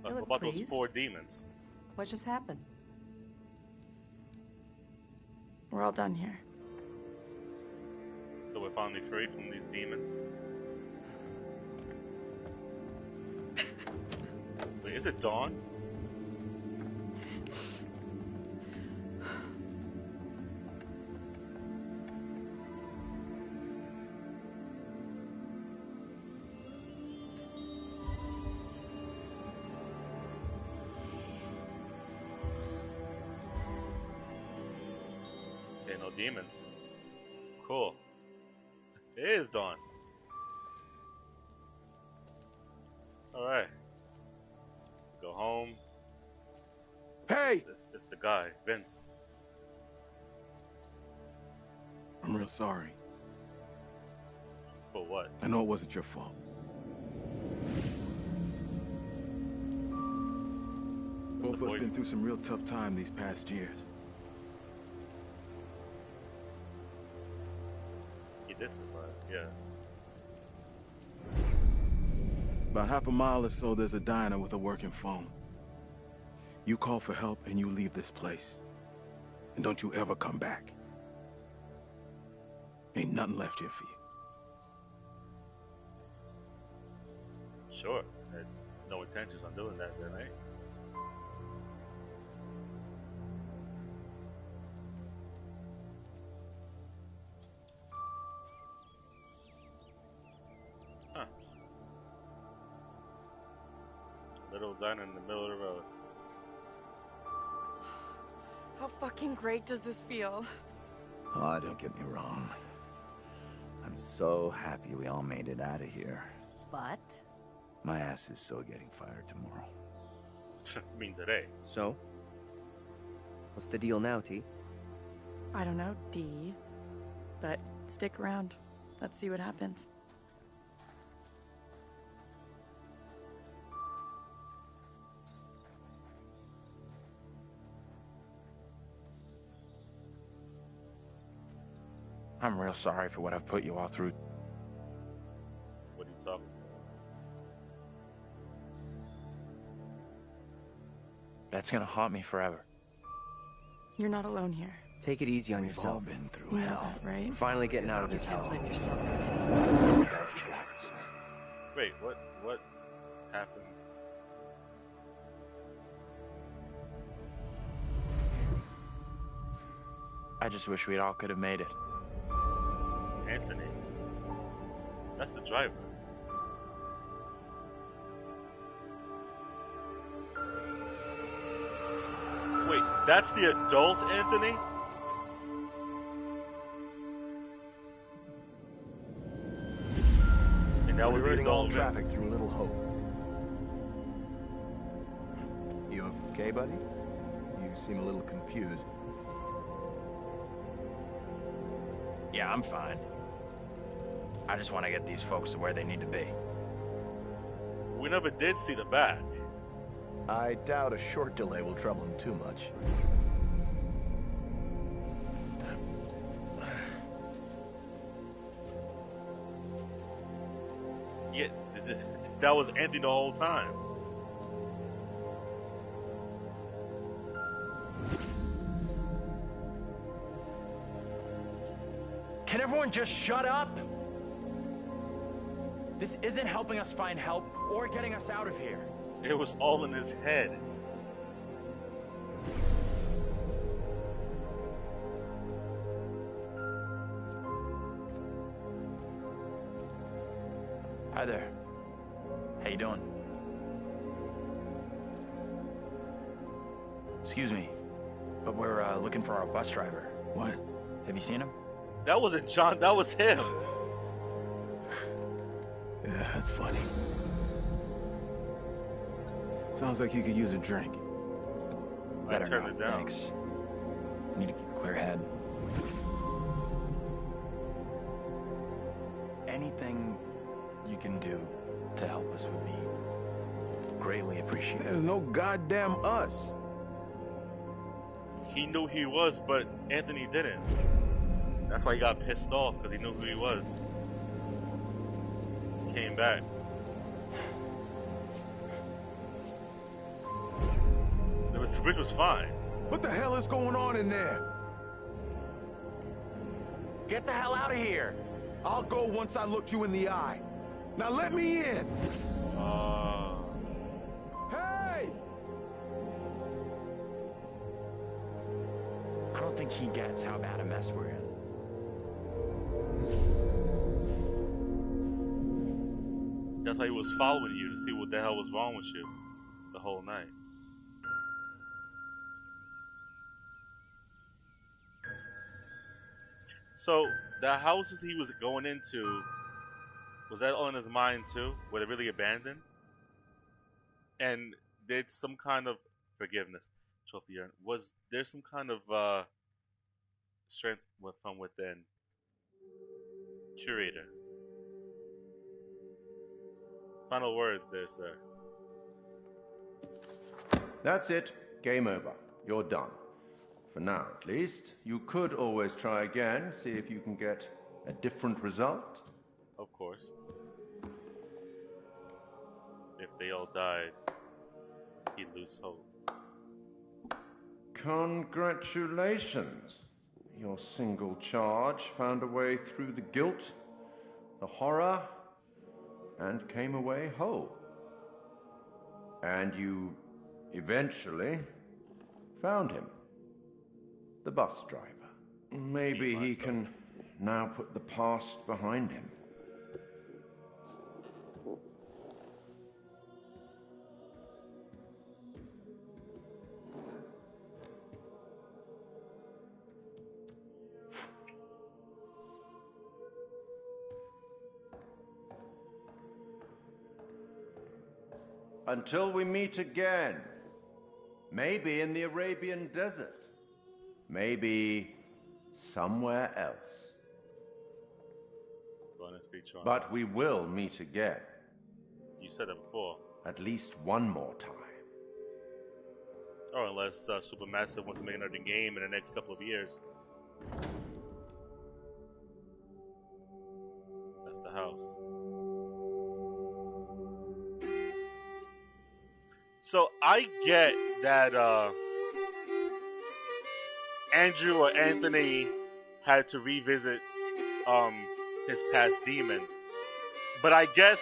You look About those pleased. 4 demons. What just happened? We're all done here. So we're finally freed from these demons. Wait, is it dawn? Okay, no demons. Cool. It is dawn. Alright. Go home. Hey! It's the guy, Vince. I'm real sorry. For what? I know it wasn't your fault. Both of us been through some real tough time these past years. He did survive, yeah. About half a mile or so, there's a diner with a working phone. You call for help and you leave this place. And don't you ever come back. Ain't nothing left here for you. Sure. I had no intentions on doing that then, eh? Huh. Little diner in the middle of the road. How fucking great does this feel? Oh, don't get me wrong. I'm so happy we all made it out of here. But? My ass is so getting fired tomorrow. Mean today. So? What's the deal now, T? I don't know, D. But stick around. Let's see what happens. I'm real sorry for what I've put you all through. What are you talking about? That's gonna haunt me forever. You're not alone here. Take it easy on We've all yourself. been through You know hell. that, right? We're finally getting out of You this can't hell. blame yourself. Wait, what happened? I just wish we all could have made it. Anthony. That's the driver. Wait, that's the adult Anthony? And that was the Diverting all adult traffic Vince. through Little Hope. You okay, buddy? You seem a little confused. Yeah, I'm fine. I just want to get these folks to where they need to be. We never did see the back. I doubt a short delay will trouble him too much. Yeah, that was Anthony the whole time. Can everyone just shut up? This isn't helping us find help or getting us out of here. It was all in his head. Hi there. How you doing? Excuse me, but we're looking for our bus driver. What? Have you seen him? That wasn't John, that was him. Yeah, that's funny. Sounds like you could use a drink. I Better turned not, it down. thanks. Need to keep a clear head. Anything you can do to help us would be greatly appreciated. There's no goddamn us. He knew he was, but Anthony didn't. That's why he got pissed off, because he knew who he was. He came back. The bridge was fine. What the hell is going on in there? Get the hell out of here! I'll go once I look you in the eye. Now let me in. Hey! I don't think he gets how bad a mess we're in. That's why he was following you, to see what the hell was wrong with you the whole night. So, the houses he was going into, was that all in his mind too? Were they really abandoned? And did some kind of forgiveness, trophy urn, was there some kind of strength from within? Curator. Final words there, sir. That's it. Game over. You're done. For now, at least. You could always try again, see if you can get a different result. Of course. If they all died, he'd lose hope. Congratulations. Your single charge found a way through the guilt, the horror, and came away whole. And you eventually found him. The bus driver. Maybe he can now put the past behind him. Until we meet again. Maybe in the Arabian desert. Maybe somewhere else. But we will meet again. You said it before. At least one more time. Or unless Supermassive wants to make another game in the next couple of years. That's the house. So I get that Andrew or Anthony had to revisit his past demon, but I guess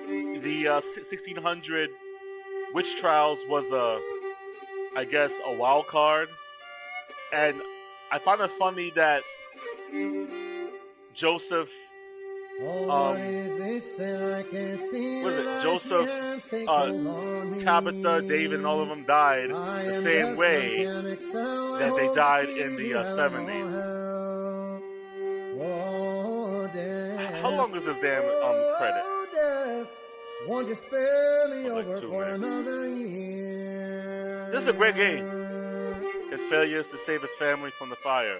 the 1600 witch trials was a wild card, and I find it funny that Joseph. What is it? Joseph, Tabitha, David, and all of them died the same way that they died in the 70s. How long is this damn credit? Won't you spare me over for another year? This is a great game. His failures to save his family from the fire.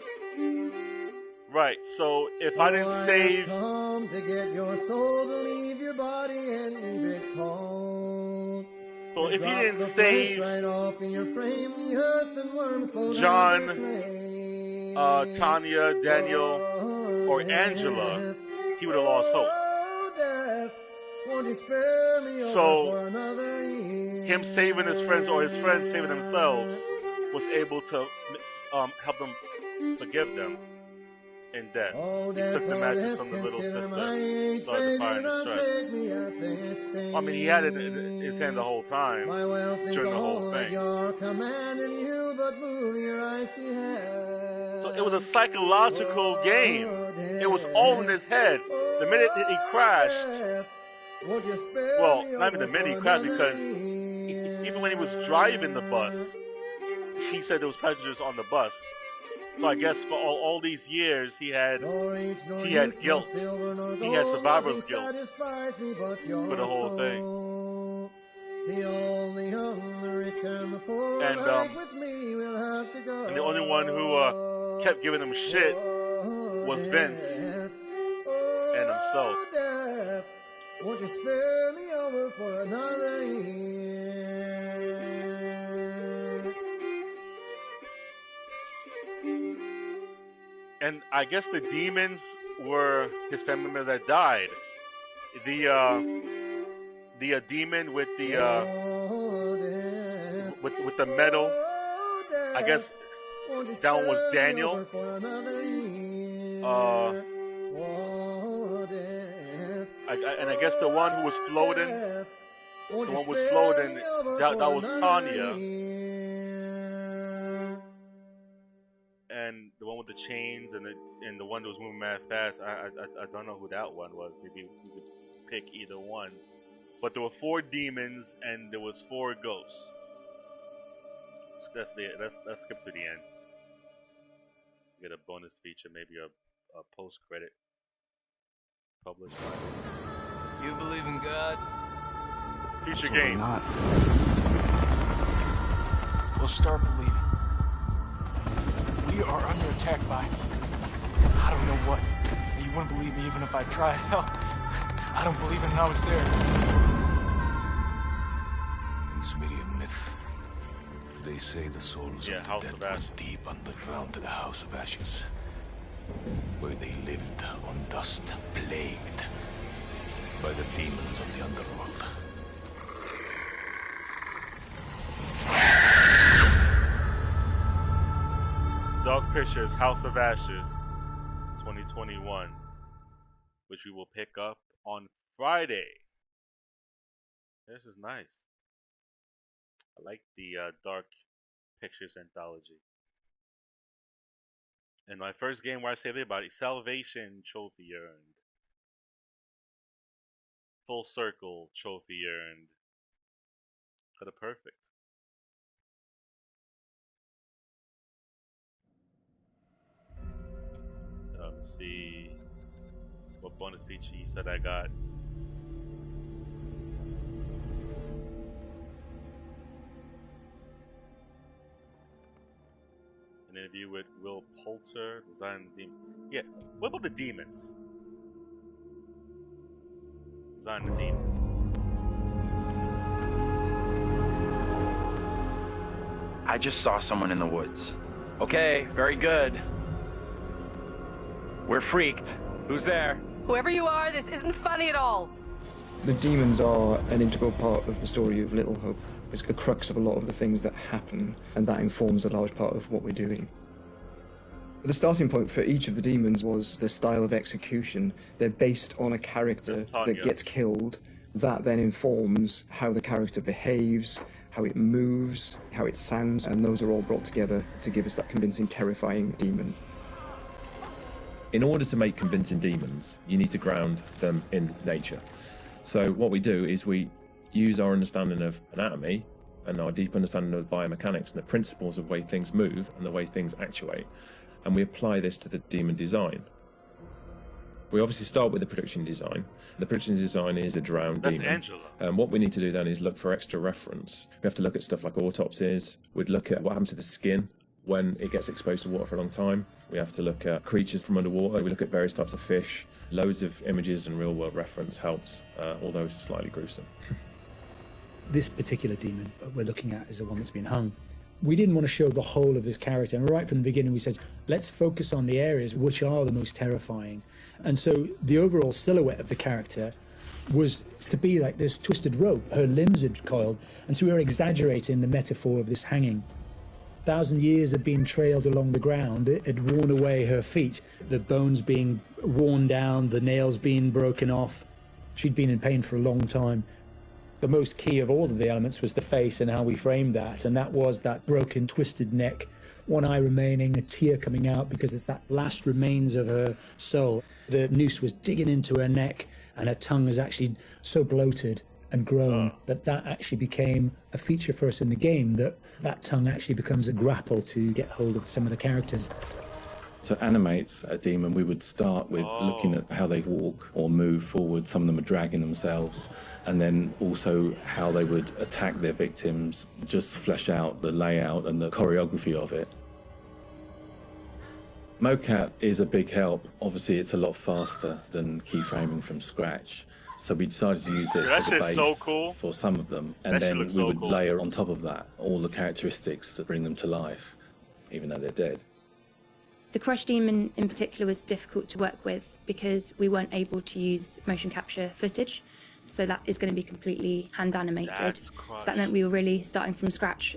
Right, so if I didn't save... Come to get your soul to leave your body and leave it cold. So if he didn't save right off in your frame, the earth and worms John, Tanya, Daniel, or Angela, he would have lost hope. So him saving his friends or his friends saving themselves was able to help them forgive them. In death. He took the matches from the little sister, started the fire in distress. I mean, he had it in his hand the whole time, during the whole thing. So it was a psychological game. It was all in his head. The minute he crashed, well, not even the minute he crashed, because even when he was driving the bus, he said there was passengers on the bus. So I guess for all these years he had guilt. He had survivor's guilt for the whole thing. And the only one who kept giving him shit was Vince and himself. Won't you spare me over for another year? And I guess the demons were his family members that died. The demon with the with the medal. I guess that one was Daniel. And I guess the one who was floating, that was Tanya. And the one with the chains and the one that was moving mad fast, I don't know who that one was. Maybe we could pick either one. But there were 4 demons and there was 4 ghosts. Let's skip to the end. Get a bonus feature, maybe a post-credit published. You believe in God? Future game. Not. We'll start believing. We are under attack by I don't know what. You wouldn't believe me even if I tried. Hell, I don't believe it and I was there. In Sumerian myth, they say the souls of the dead went deep underground to the House of Ashes, where they lived on dust, plagued by the demons of the underworld. Dark Pictures House of Ashes 2021, which we will pick up on Friday. This is nice. I like the Dark Pictures anthology. And my first game where I say about it, Salvation trophy earned. Full Circle trophy earned. Got it perfect. Let's see what bonus feature you said I got. An interview with Will Poulter, design the demons. Yeah, what about the demons? Design the demons. I just saw someone in the woods. Okay, very good. We're freaked. Who's there? Whoever you are, this isn't funny at all. The demons are an integral part of the story of Little Hope. It's the crux of a lot of the things that happen, and that informs a large part of what we're doing. The starting point for each of the demons was the style of execution. They're based on a character that gets killed. That then informs how the character behaves, how it moves, how it sounds, and those are all brought together to give us that convincing, terrifying demon. In order to make convincing demons, you need to ground them in nature. So what we do is we use our understanding of anatomy and our deep understanding of biomechanics and the principles of the way things move and the way things actuate, and we apply this to the demon design. We obviously start with the production design. The production design is a drowned demon. That's Angela. And what we need to do then is look for extra reference. We have to look at stuff like autopsies. We'd look at what happens to the skin when it gets exposed to water for a long time. We have to look at creatures from underwater. We look at various types of fish. Loads of images and real-world reference helps, although it's slightly gruesome. This particular demon we're looking at is the one that's been hung. We didn't want to show the whole of this character, and right from the beginning we said, let's focus on the areas which are the most terrifying. And so the overall silhouette of the character was to be like this twisted rope. Her limbs had coiled, and so we were exaggerating the metaphor of this hanging. 1,000 years had been trailed along the ground. It had worn away her feet, the bones being worn down, the nails being broken off. She'd been in pain for a long time. The most key of all of the elements was the face and how we framed that, and that was that broken, twisted neck, one eye remaining, a tear coming out because it's that last remains of her soul. The noose was digging into her neck, and her tongue was actually so bloated and grown that actually became a feature for us in the game, that tongue actually becomes a grapple to get hold of some of the characters. To animate a demon, we would start with looking at how they walk or move forward. Some of them are dragging themselves, and then also how they would attack their victims, just flesh out the layout and the choreography of it. Mocap is a big help. Obviously, it's a lot faster than keyframing from scratch. So we decided to use it as a base for some of them, and then we would layer on top of that all the characteristics that bring them to life, even though they're dead. The Crush Demon in particular was difficult to work with because we weren't able to use motion capture footage, so that is going to be completely hand animated. So that meant we were really starting from scratch.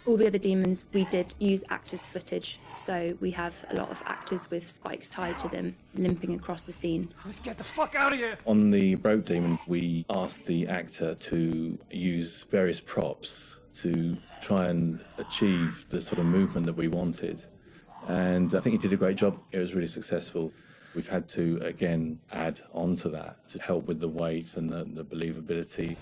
All the other demons, we did use actors' footage, so we have a lot of actors with spikes tied to them, limping across the scene. Let's get the fuck out of here! On the Broke Demon, we asked the actor to use various props to try and achieve the sort of movement that we wanted. And I think he did a great job. It was really successful. We've had to, again, add on to that to help with the weight and the believability.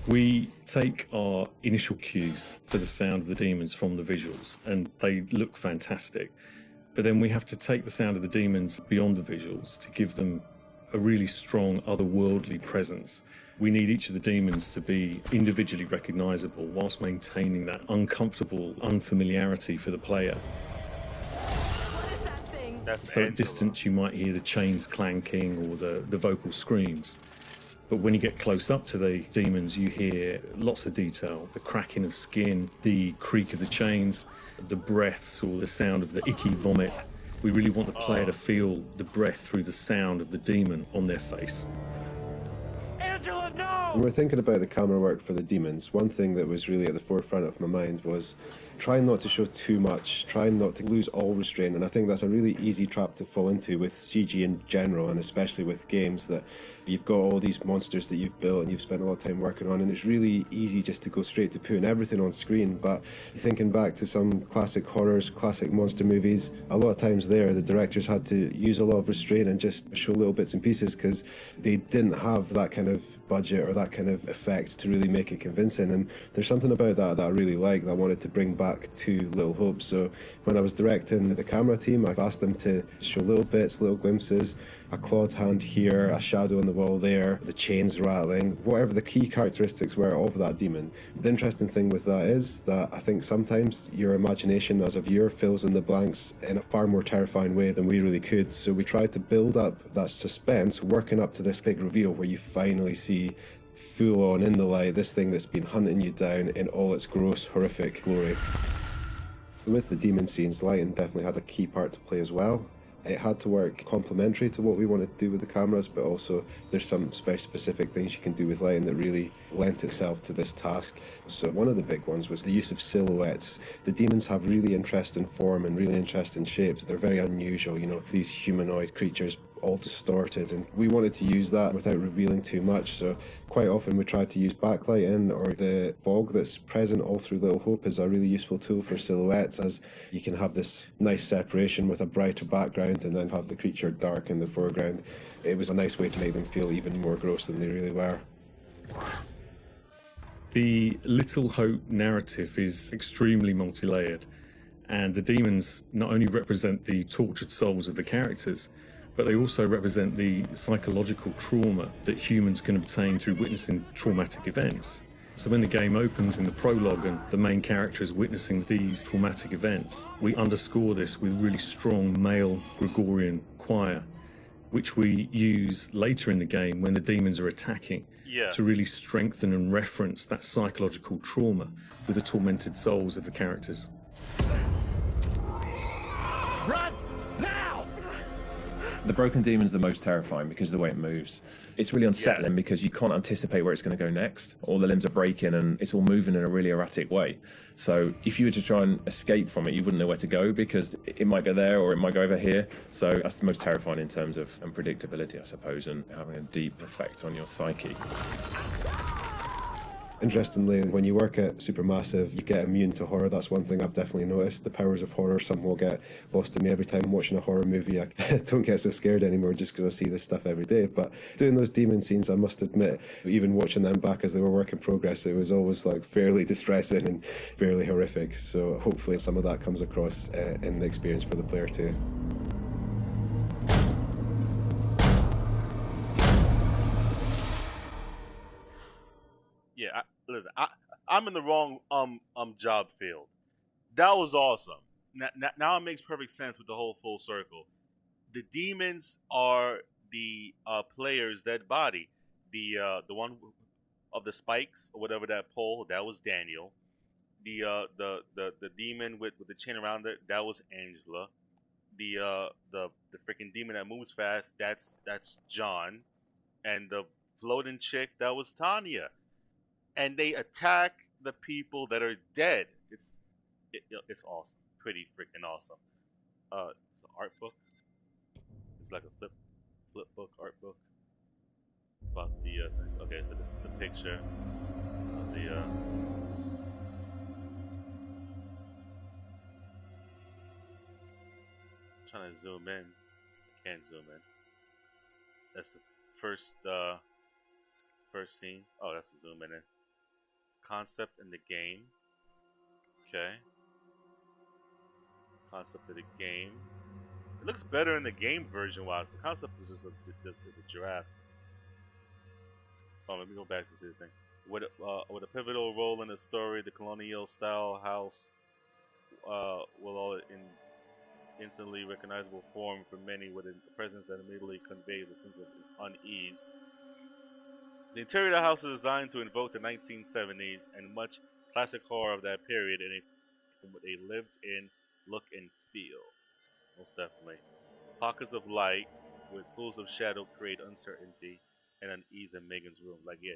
We take our initial cues for the sound of the demons from the visuals, and they look fantastic. But then we have to take the sound of the demons beyond the visuals to give them a really strong otherworldly presence. We need each of the demons to be individually recognizable whilst maintaining that uncomfortable unfamiliarity for the player. So at distance you might hear the chains clanking or the vocal screams. But when you get close up to the demons, you hear lots of detail. The cracking of skin, the creak of the chains, the breaths or the sound of the icky vomit. We really want the player to feel the breath through the sound of the demon on their face. Angela, no! When we're thinking about the camera work for the demons, one thing that was really at the forefront of my mind was trying not to show too much, trying not to lose all restraint, and I think that's a really easy trap to fall into with CG in general, and especially with games that you've got all these monsters that you've built and you've spent a lot of time working on, and it's really easy just to go straight to putting everything on screen. But thinking back to some classic horrors, classic monster movies, a lot of times there the directors had to use a lot of restraint and just show little bits and pieces because they didn't have that kind of budget or that kind of effect to really make it convincing. And there's something about that that I really like, that I wanted to bring back to Little Hope. So when I was directing the camera team, I asked them to show little bits, little glimpses, a clawed hand here, a shadow on the wall there, the chains rattling, whatever the key characteristics were of that demon. The interesting thing with that is that I think sometimes your imagination as a viewer fills in the blanks in a far more terrifying way than we really could. So we tried to build up that suspense, working up to this big reveal where you finally see full on in the light this thing that's been hunting you down in all its gross, horrific glory. With the demon scenes, lighting definitely had a key part to play as well. It had to work complementary to what we wanted to do with the cameras, but also there's some very specific things you can do with lighting that really lent itself to this task. So one of the big ones was the use of silhouettes. The demons have really interesting form and really interesting shapes. They're very unusual, you know, these humanoid creatures all distorted, and we wanted to use that without revealing too much. So quite often we tried to use backlighting or the fog that's present all through Little Hope is a really useful tool for silhouettes, as you can have this nice separation with a brighter background and then have the creature dark in the foreground. It was a nice way to make them feel even more gross than they really were. The Little Hope narrative is extremely multi-layered, and the demons not only represent the tortured souls of the characters, but they also represent the psychological trauma that humans can obtain through witnessing traumatic events. So when the game opens in the prologue and the main character is witnessing these traumatic events, we underscore this with really strong male Gregorian choir, which we use later in the game when the demons are attacking, to really strengthen and reference that psychological trauma with the tormented souls of the characters. Run! Now! The broken demon's the most terrifying because of the way it moves. It's really unsettling because you can't anticipate where it's going to go next. All the limbs are breaking and it's all moving in a really erratic way. So if you were to try and escape from it, you wouldn't know where to go because it might go there or it might go over here. So that's the most terrifying in terms of unpredictability, I suppose, and having a deep effect on your psyche. Interestingly, when you work at Supermassive, you get immune to horror. That's one thing I've definitely noticed. The powers of horror somehow get lost to me every time I'm watching a horror movie. I don't get so scared anymore just because I see this stuff every day. But doing those demon scenes, I must admit, even watching them back as they were work in progress, it was always like fairly distressing and fairly horrific. So hopefully some of that comes across in the experience for the player too. Yeah, listen, I'm in the wrong job field. That was awesome. Now it makes perfect sense with the whole full circle. The demons are the player's dead body. The one of the spikes or whatever that pole, that was Daniel. The demon with the chain around it, that was Angela. The freaking demon that moves fast, that's John. And the floating chick, that was Tanya. And they attack the people that are dead. It's awesome, pretty freaking awesome. It's an art book. It's like a flip book, art book about the thing. Okay, so this is the picture of the. Trying to zoom in, can't zoom in. That's the first scene. Oh, that's the zoom in. Concept in the game. Okay. Concept of the game. It looks better in the game version wise. The concept is just a draft. Oh, let me go back to see the thing. With a pivotal role in the story, the colonial style house will all in instantly recognizable form for many, with a presence that immediately conveys a sense of unease. The interior of the house is designed to invoke the 1970s and much classic horror of that period in a lived-in look and feel. Most definitely. Pockets of light with pools of shadow create uncertainty. and unease in Megan's room. Like, yeah,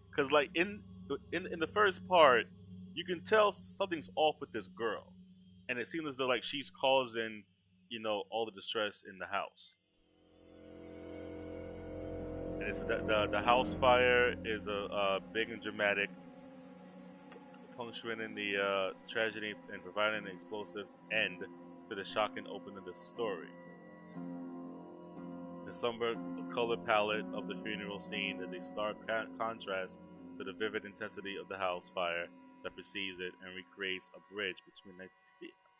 because like in the first part, you can tell something's off with this girl, and it seems as though like she's causing, all the distress in the house. And it's the house fire is a big and dramatic, puncturing in the tragedy and providing an explosive end to the shocking opening of the story. The somber color palette of the funeral scene is a stark contrast to the vivid intensity of the house fire that precedes it and recreates a bridge between nights.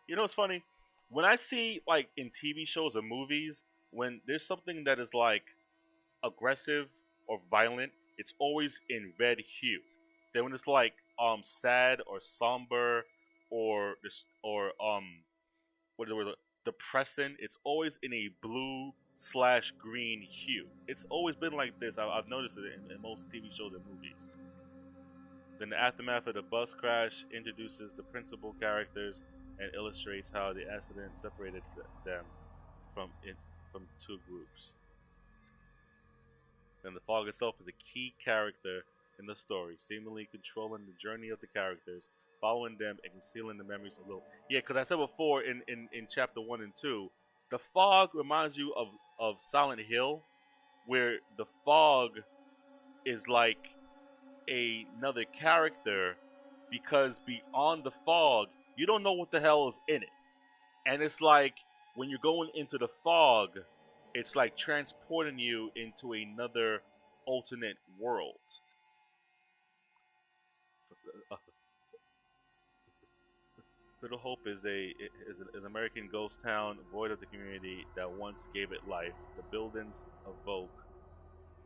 It's funny? When I see, like, in TV shows or movies, when there's something that is, like, aggressive or violent, it's always in red hue. Then when it's, like, sad or somber or what are the depressing, it's always in a blue/green hue. It's always been like this. I've noticed it in most TV shows and movies. Then the aftermath of the bus crash introduces the principal characters and illustrates how the accident separated them from two groups. Then the fog itself is a key character in the story, seemingly controlling the journey of the characters, following them and concealing the memories a little. Yeah, because I said before in chapter 1 and 2, the fog reminds you of Silent Hill, where the fog is like another character, because beyond the fog, you don't know what the hell is in it. And it's like when you're going into the fog, it's like transporting you into another alternate world. Little Hope is an American ghost town void of the community that once gave it life. The buildings evoke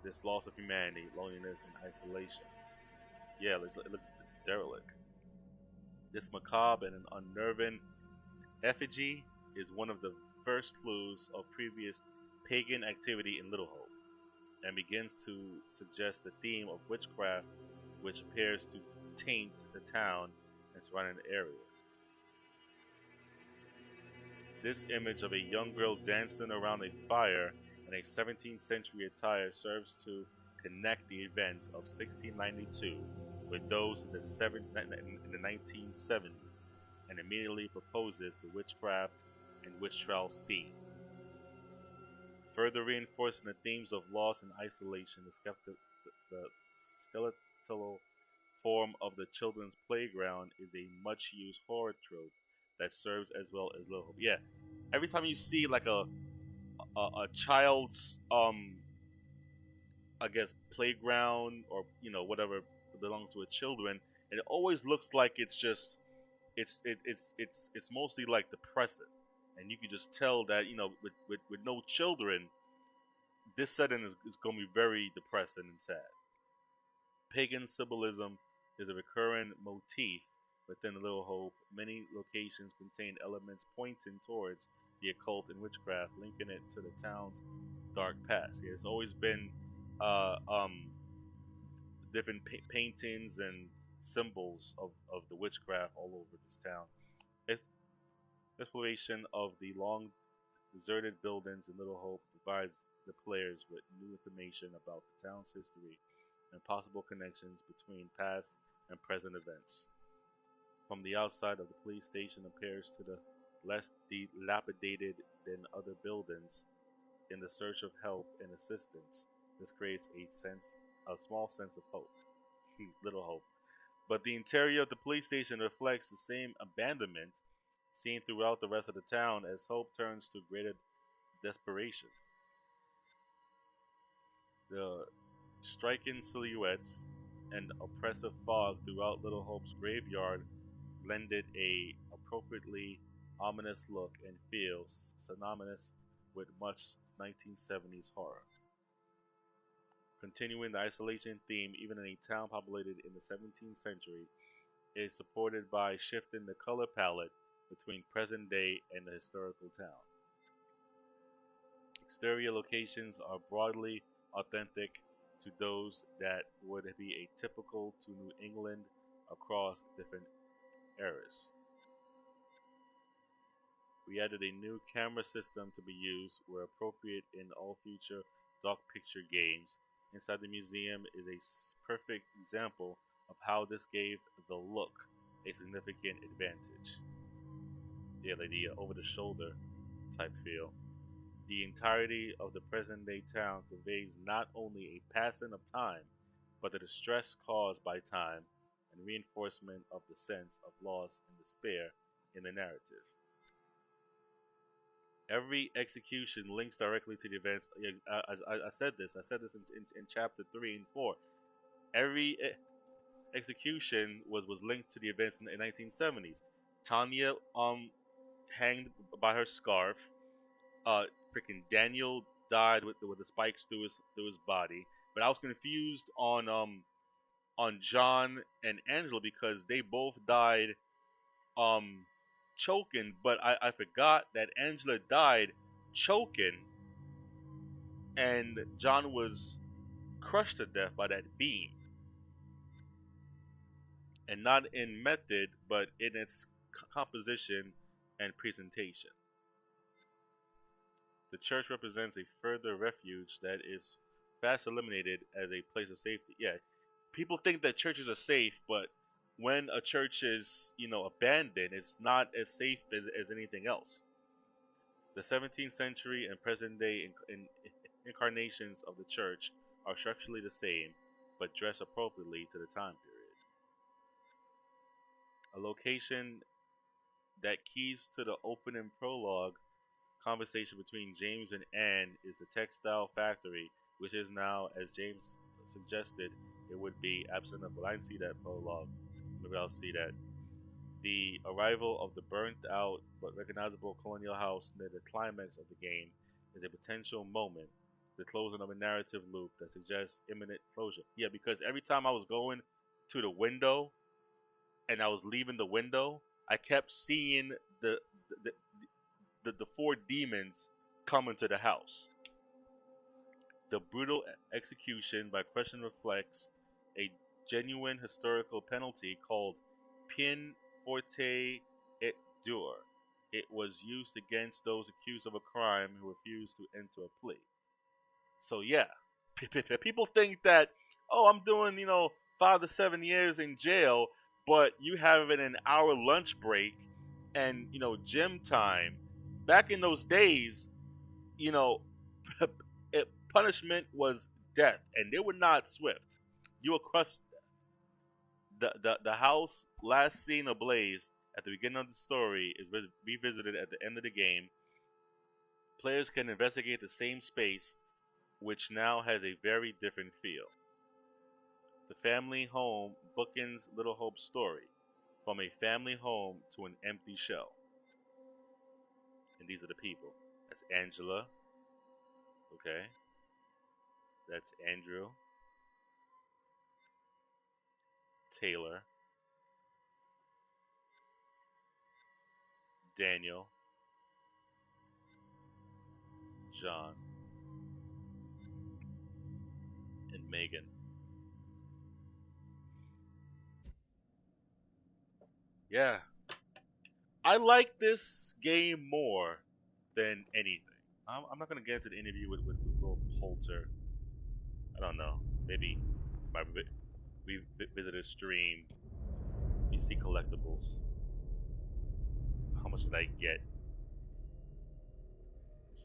this loss of humanity, loneliness, and isolation. Yeah, it looks derelict. This macabre and an unnerving effigy is one of the first clues of previous pagan activity in Little Hope, and begins to suggest the theme of witchcraft, which appears to taint the town and surrounding area. This image of a young girl dancing around a fire in a 17th century attire serves to connect the events of 1692 with those in the 1970s, and immediately proposes the witchcraft and witch trials theme. Further reinforcing the themes of loss and isolation, the skeletal form of the children's playground is a much-used horror trope that serves as well as Little Hope. Yeah, every time you see like a child's I guess playground, or whatever belongs to a children, and it always looks like it's mostly like depressing, and you can just tell that with no children, this setting is going to be very depressing and sad. Pagan symbolism is a recurring motif within Little Hope. Many locations contain elements pointing towards the occult and witchcraft, linking it to the town's dark past. Yeah, it's always been different paintings and symbols of the witchcraft all over this town. Exploration of the long deserted buildings in Little Hope provides the players with new information about the town's history and possible connections between past and present events. From the outside of the police station appears to the less dilapidated than other buildings. In the search of help and assistance, this creates a small sense of hope. Little hope. But the interior of the police station reflects the same abandonment seen throughout the rest of the town, as hope turns to greater desperation. The striking silhouettes and oppressive fog throughout Little Hope's graveyard lended a appropriately ominous look and feel synonymous with much 1970s horror. Continuing the isolation theme, even in a town populated in the 17th century, is supported by shifting the color palette between present day and the historical town. Exterior locations are broadly authentic to those that would be atypical to New England across different eras. We added a new camera system to be used where appropriate in all future dark picture games, inside the museum is a perfect example of how this gave the look a significant advantage. Yeah, like the over-the-shoulder type feel. The entirety of the present-day town conveys not only a passing of time, but the distress caused by time and reinforcement of the sense of loss and despair in the narrative. Every execution links directly to the events. I said this. I said this in chapter 3 and 4. Every execution was linked to the events in the 1970s. Tanya hanged by her scarf. Freaking Daniel died with the spikes through his body. But I was confused on John and Angela because they both died choking, but I forgot that Angela died choking and John was crushed to death by that beam. And not in method, but in its composition and presentation. The church represents a further refuge that is fast eliminated as a place of safety. Yeah, people think that churches are safe, but when a church is, abandoned, it's not as safe as anything else. The 17th century and present day incarnations of the church are structurally the same, but dress appropriately to the time period. A location that keys to the opening prologue conversation between James and Anne is the textile factory, which is now, as James suggested, it would be absent of. Well, I didn't see that prologue. Maybe I'll see that. The arrival of the burnt out but recognizable colonial house near the climax of the game is a potential moment, the closing of a narrative loop that suggests imminent closure. Yeah, because every time I was going to the window and I was leaving the window, I kept seeing the four demons come into the house. The brutal execution by question reflects a genuine historical penalty called peine forte et dure. It was used against those accused of a crime who refused to enter a plea. So yeah, people think that, oh, I'm doing 5 to 7 years in jail, but you have an hour lunch break and gym time. Back in those days, punishment was death, and they were not swift. You were crushed. The house last seen ablaze at the beginning of the story is revisited at the end of the game. Players can investigate the same space, which now has a very different feel. The family home bookends Little Hope's story, from a family home to an empty shell. And these are the people. That's Angela. Okay. That's Andrew. Taylor. Daniel. John. And Megan. Yeah. I like this game more than anything. I'm not going to get into the interview with Will Poulter. I don't know. Maybe we visit a stream. You see collectibles. How much did I get?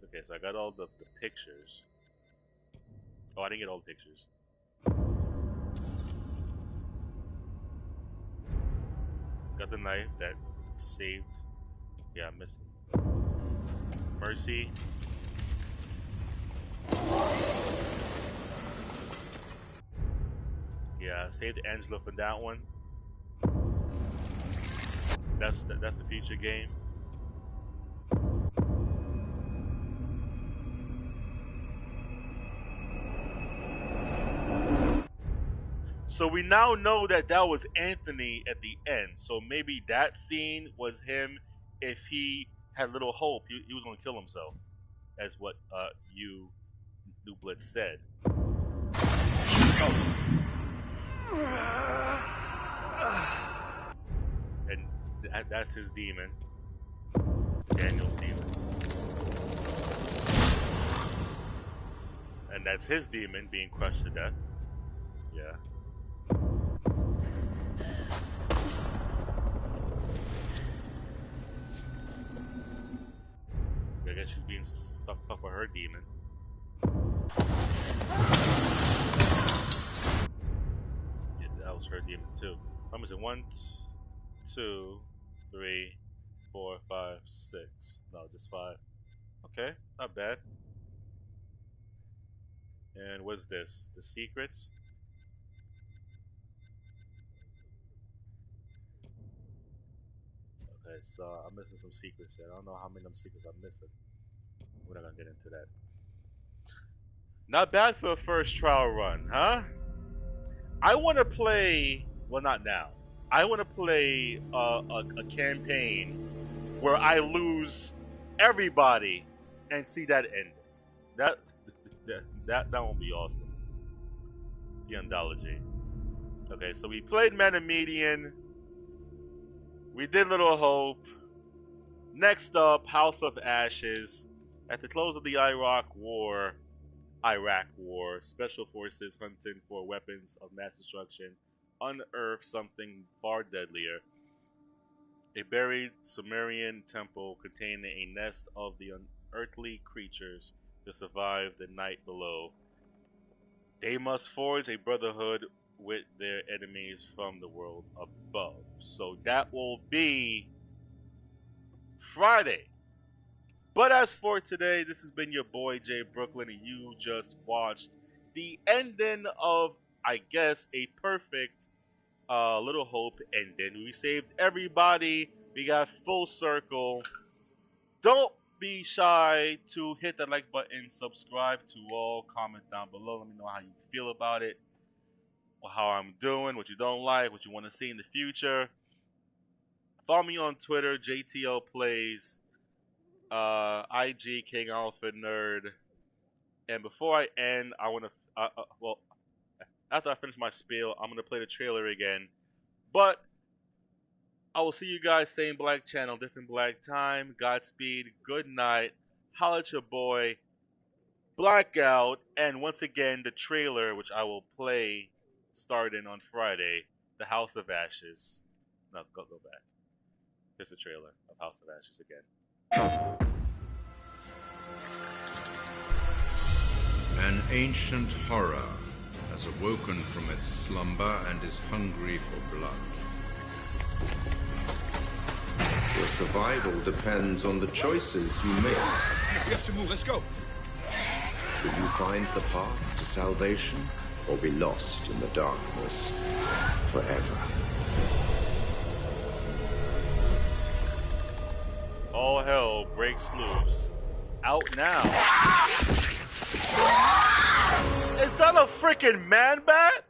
Okay, so I got all the pictures. Oh, I didn't get all the pictures. Got the knife that saved. Yeah, I'm missing. Mercy. Yeah, saved Angela for that one. That's the future game. So we now know that was Anthony at the end. So maybe that scene was him. If he had little hope, he was going to kill himself, as what you, New Blood, said. Oh. And that's his demon. Daniel's demon. And that's his demon being crushed to death. Yeah. I guess she's being stuck with her demon. Yeah, that was her demon too. So I'm missing 1, 2, 3, 4, 5, 6. No, just 5. Okay, not bad. And what's this? The secrets? Okay, so I'm missing some secrets here. I don't know how many of them secrets I'm missing. We're not gonna get into that. Not bad for a first trial run, huh? I want to play. Well, not now. I want to play a campaign where I lose everybody and see that end. That won't be awesome. The Andology. Okay, so we played Median. We did Little Hope. Next up, House of Ashes. At the close of the Iraq War, Special Forces hunting for weapons of mass destruction unearthed something far deadlier. A buried Sumerian temple containing a nest of the unearthly creatures to survive the night below. They must forge a brotherhood with their enemies from the world above. So that will be Friday. But as for today, this has been your boy Jay Brooklyn, and you just watched the ending of, I guess, a perfect Little Hope ending. We saved everybody. We got full circle. Don't be shy to hit that like button, subscribe to all, comment down below. Let me know how you feel about it, or how I'm doing, what you don't like, what you want to see in the future. Follow me on Twitter, JTO Plays. IG King Alpha Nerd. And before I end, I want to, well, after I finish my spiel, I'm going to play the trailer again. But I will see you guys same black channel, different black time. Godspeed, good night, holla at your boy, Blackout, and once again, the trailer, which I will play starting on Friday, The House of Ashes. No, go back. Here's the trailer of House of Ashes again. An ancient horror has awoken from its slumber and is hungry for blood. Your survival depends on the choices you make. We have to move, let's go! Will you find the path to salvation or be lost in the darkness forever? All hell breaks loose. Out now. Is that a freaking man bat?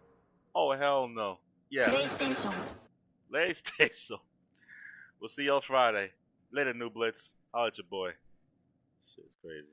Oh, hell no. Yeah. PlayStation. We'll see y'all Friday. Later, New Blitz. Holla at your boy. Shit's crazy.